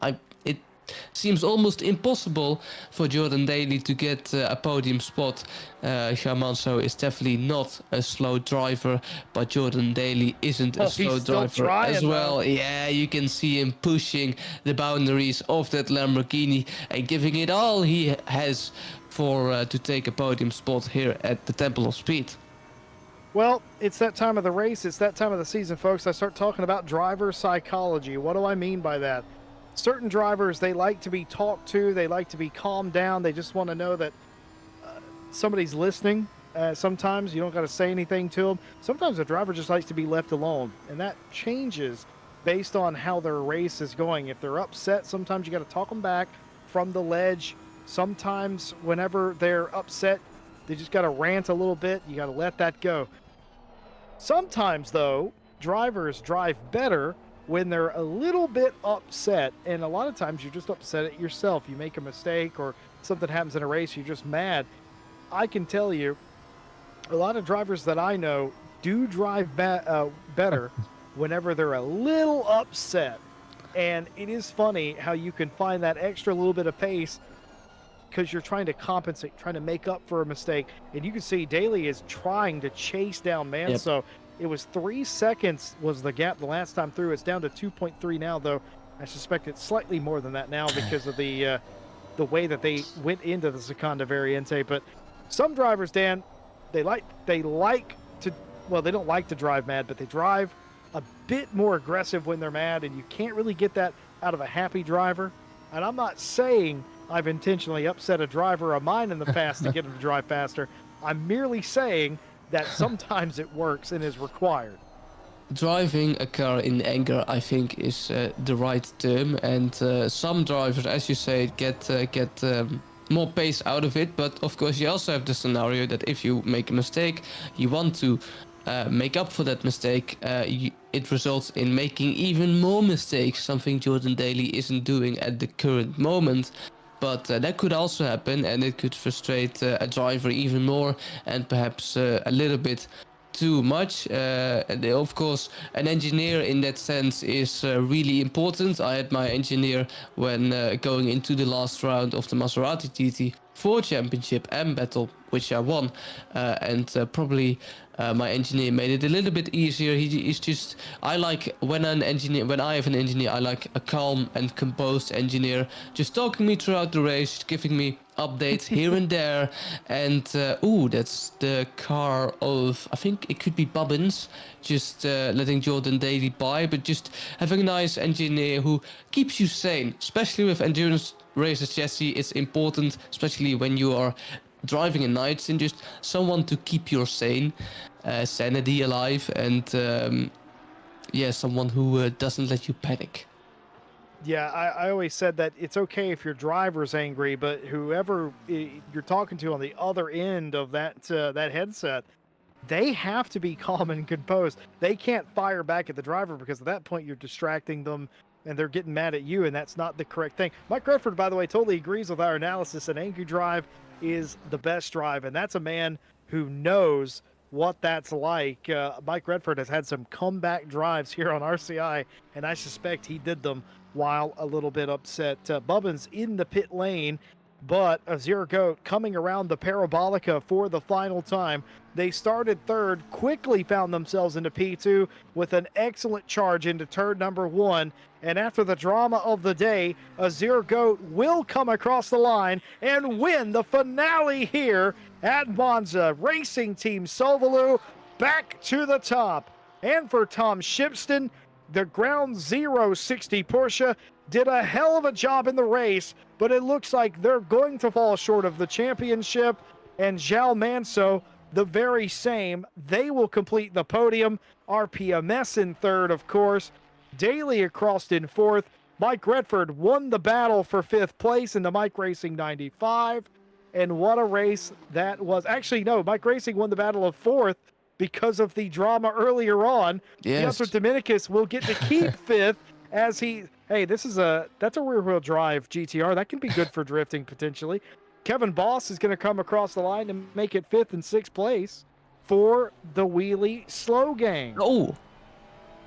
seems almost impossible for Jordan Daly to get a podium spot. Monza is definitely not a slow driver, but Jordan Daly isn't a
Oh, he's
slow
still
driver as
trying, though.
well. Yeah, you can see him pushing the boundaries of that Lamborghini and giving it all he has for to take a podium spot here at the Temple of Speed.
Well, it's that time of the race. It's that time of the season, folks. I start talking about driver psychology. What do I mean by that? Certain drivers, they like to be talked to. They like to be calmed down. They just want to know that somebody's listening. Sometimes you don't got to say anything to them. Sometimes a driver just likes to be left alone, and that changes based on how their race is going. If they're upset, sometimes you got to talk them back from the ledge. Sometimes, whenever they're upset, they just got to rant a little bit. You got to let that go. Sometimes, though, drivers drive better when they're a little bit upset, and a lot of times you're just upset at yourself. You make a mistake or something happens in a race, you're just mad. I can tell you, a lot of drivers that I know do drive better whenever they're a little upset. And it is funny how you can find that extra little bit of pace because you're trying to compensate, trying to make up for a mistake. And you can see Daly is trying to chase down Manso. Yep. It was 3 seconds was the gap the last time through. It's down to 2.3 now, though. I suspect it's slightly more than that now because of the way that they went into the Seconda Variante. But some drivers, Dan, they like to, well, they don't like to drive mad, but they drive a bit more aggressive when they're mad, and you can't really get that out of a happy driver. And I'm not saying I've intentionally upset a driver of mine in the past to get him to drive faster. I'm merely saying that sometimes it works and is required.
Driving a car in anger, I think, is the right term, and some drivers, as you say, get more pace out of it. But of course, you also have the scenario that if you make a mistake, you want to make up for that mistake. It results in making even more mistakes, something Jordan Daly isn't doing at the current moment. But that could also happen, and it could frustrate a driver even more, and perhaps a little bit too much. Of course, an engineer in that sense is really important. I had my engineer when going into the last round of the Maserati GT4 Championship and battle, which I won, and probably my engineer made it a little bit easier. He's just, I like when I have an engineer, I like a calm and composed engineer, just talking me throughout the race, giving me updates here and there. And that's the car of, I think it could be Bobbins, just letting Jordan Daly by, but just having a nice engineer who keeps you sane, especially with endurance races. Jesse, it's important, especially when you are driving at nights, and just someone to keep your sanity alive, and someone who doesn't let you panic.
Yeah, I always said that it's okay if your driver's angry, but whoever you're talking to on the other end of that headset, they have to be calm and composed. They can't fire back at the driver, because at that point you're distracting them and they're getting mad at you, and that's not the correct thing. Mike Redford, by the way, totally agrees with our analysis. An angry drive is the best drive, and that's a man who knows what that's like. Mike Redford has had some comeback drives here on RCI, and I suspect he did them while a little bit upset. Bubbins in the pit lane, but a Zero Goat coming around the Parabolica for the final time. They started third, quickly found themselves into P2 with an excellent charge into turn number 1. And after the drama of the day, a Zero Goat will come across the line and win the finale here at Monza. Racing Team Sovalu back to the top. And for Tom Shipston, the Ground Zero 60 Porsche did a hell of a job in the race, but it looks like they're going to fall short of the championship. And João Manso, the very same. They will complete the podium. RPMS in third, of course. Daly across in fourth. Mike Redford won the battle for 5th place in the Mike Racing 95. And what a race that was. Actually, no, Mike Racing won the battle of 4th because of the drama earlier on.
Yes.
Piotr Dominicus will get to keep 5th as he... Hey, that's a rear-wheel drive GTR. That can be good for drifting, potentially. Kevin Boss is going to come across the line and make it 5th and 6th place for the Wheelie Slow Gang.
Oh,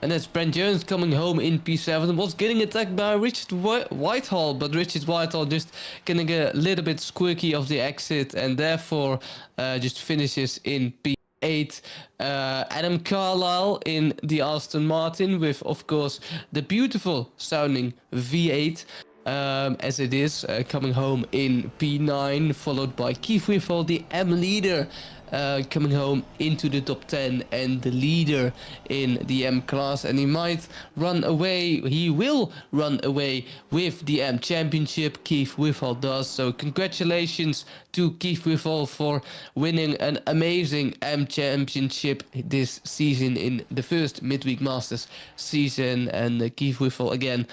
And that's Brent Jones coming home in P7. Was getting attacked by Richard Whitehall, but Richard Whitehall just getting a little bit squirky of the exit and therefore just finishes in P8. Adam Carlisle in the Aston Martin with, of course, the beautiful sounding V8. As it is, coming home in P9, followed by Keith Whiffle, the M leader, coming home into the top 10 and the leader in the M class. And he will run away with the M championship. Keith Whiffle does. So congratulations to Keith Whiffle for winning an amazing M championship this season in the first Midweek Masters season. And Keith Whiffle again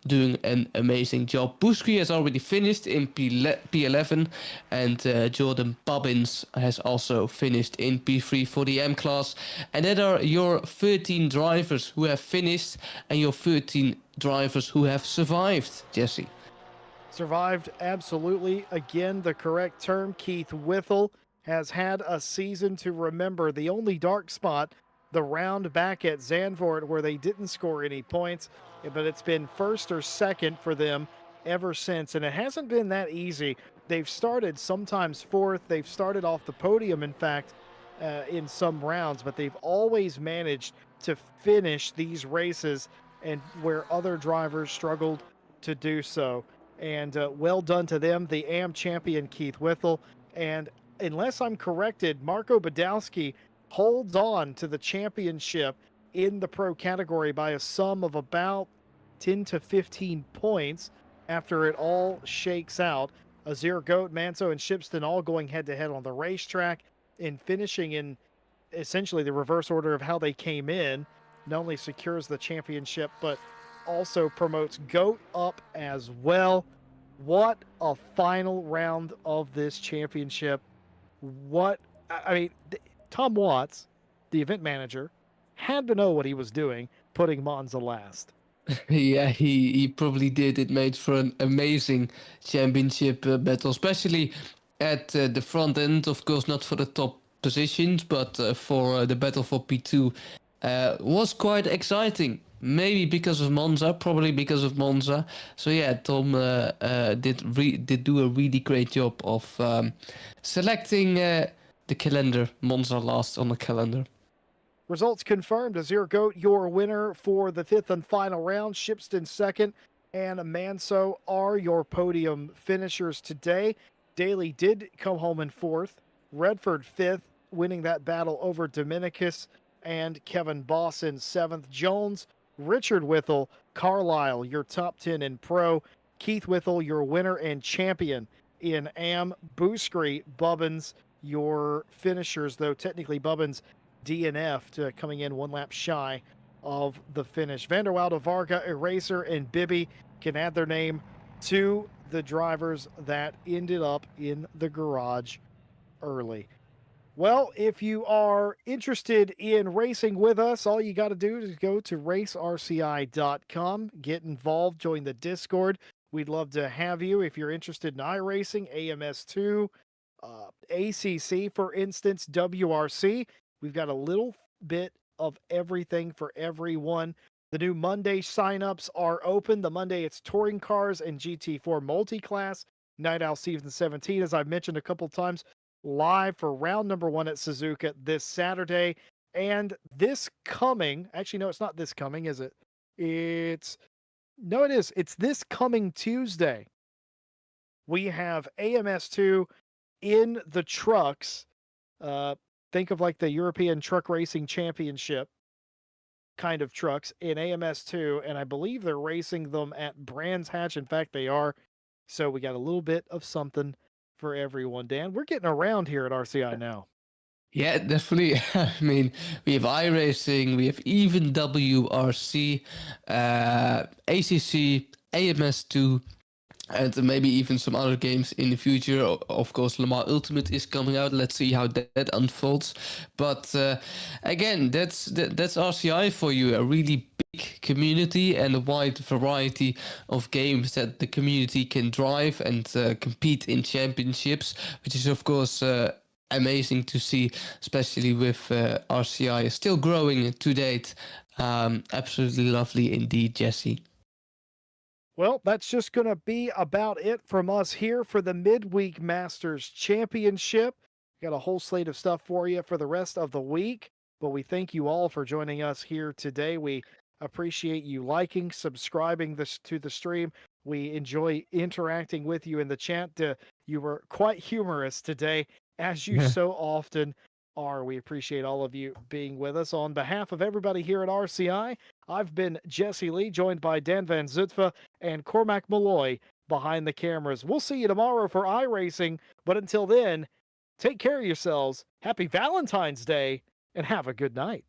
doing an amazing job. Buskri has already finished in P11 and Jordan Bobbins has also finished in P3 for the M class. And that are your 13 drivers who have finished and your 13 drivers who have survived, Jesse.
Survived, absolutely. Again, the correct term. Keith Whiffle has had a season to remember. The only dark spot, the round back at Zandvoort where they didn't score any points, but it's been first or second for them ever since, and it hasn't been that easy. They've started sometimes fourth. They've started off the podium, in fact, in some rounds, but they've always managed to finish these races and where other drivers struggled to do so. And well done to them, the AM champion Keith Whiffle. And unless I'm corrected, Marco Badowski holds on to the championship in the pro category by a sum of about 10 to 15 points after it all shakes out. Azir, Goat, Manso, and Shipston all going head-to-head on the racetrack and finishing in essentially the reverse order of how they came in. Not only secures the championship, but also promotes Goat up as well. What a final round of this championship. Tom Watts, the event manager, had to know what he was doing, putting Monza last.
Yeah, he probably did. It made for an amazing championship battle, especially at the front end. Of course, not for the top positions, but for the battle for P2 was quite exciting. Maybe because of Monza, probably because of Monza. So yeah, Tom did do a really great job of selecting the calendar. Monza last on the calendar.
Results confirmed. Azir Goat, your winner for the fifth and final round. Shipston second, and Manso are your podium finishers today. Daly did come home in fourth. Redford fifth, winning that battle over Dominicus, and Kevin Boss in seventh. Jones, Richard Whiffle, Carlisle, your top 10 in pro. Keith Whiffle, your winner and champion in AM. Buskri, Bubbins, your finishers, though technically Bubbins DNF coming in one lap shy of the finish. Vanderwalde, Varga, Eraser, and Bibby can add their name to the drivers that ended up in the garage early. Well, if you are interested in racing with us, all you got to do is go to racerci.com, get involved, join the Discord. We'd love to have you if you're interested in iRacing, AMS2, ACC, for instance, WRC. We've got a little bit of everything for everyone. The new Monday signups are open. The Monday, it's touring cars and GT4 multi-class. Night Owl Season 17, as I've mentioned a couple times, live for round number 1 at Suzuka this Saturday. And this coming, actually, no, it's not this coming, is it? It is. It's this coming Tuesday. We have AMS2 in the trucks. Think of like the European Truck Racing Championship kind of trucks in AMS2, and I believe they're racing them at Brands Hatch. In fact, they are. So we got a little bit of something for everyone. Dan, we're getting around here at RCI now.
Yeah, definitely. I mean, we have iRacing, we have even WRC, ACC, AMS2, and maybe even some other games in the future. Of course, Le Mans Ultimate is coming out. Let's see how that unfolds. But again, that's RCI for you. A really big community and a wide variety of games that the community can drive and compete in championships, which is of course amazing to see, especially with RCI still growing to date. Absolutely lovely indeed, Jesse.
Well, that's just going to be about it from us here for the Midweek Masters Championship. Got a whole slate of stuff for you for the rest of the week, but we thank you all for joining us here today. We appreciate you liking, subscribing this to the stream. We enjoy interacting with you in the chat. You were quite humorous today, as you so often are. We appreciate all of you being with us. On behalf of everybody here at RCI, I've been Jesse Lee, joined by Dan Van Zutphen and Cormac Malloy behind the cameras. We'll see you tomorrow for iRacing, but until then, take care of yourselves. Happy Valentine's Day, and have a good night.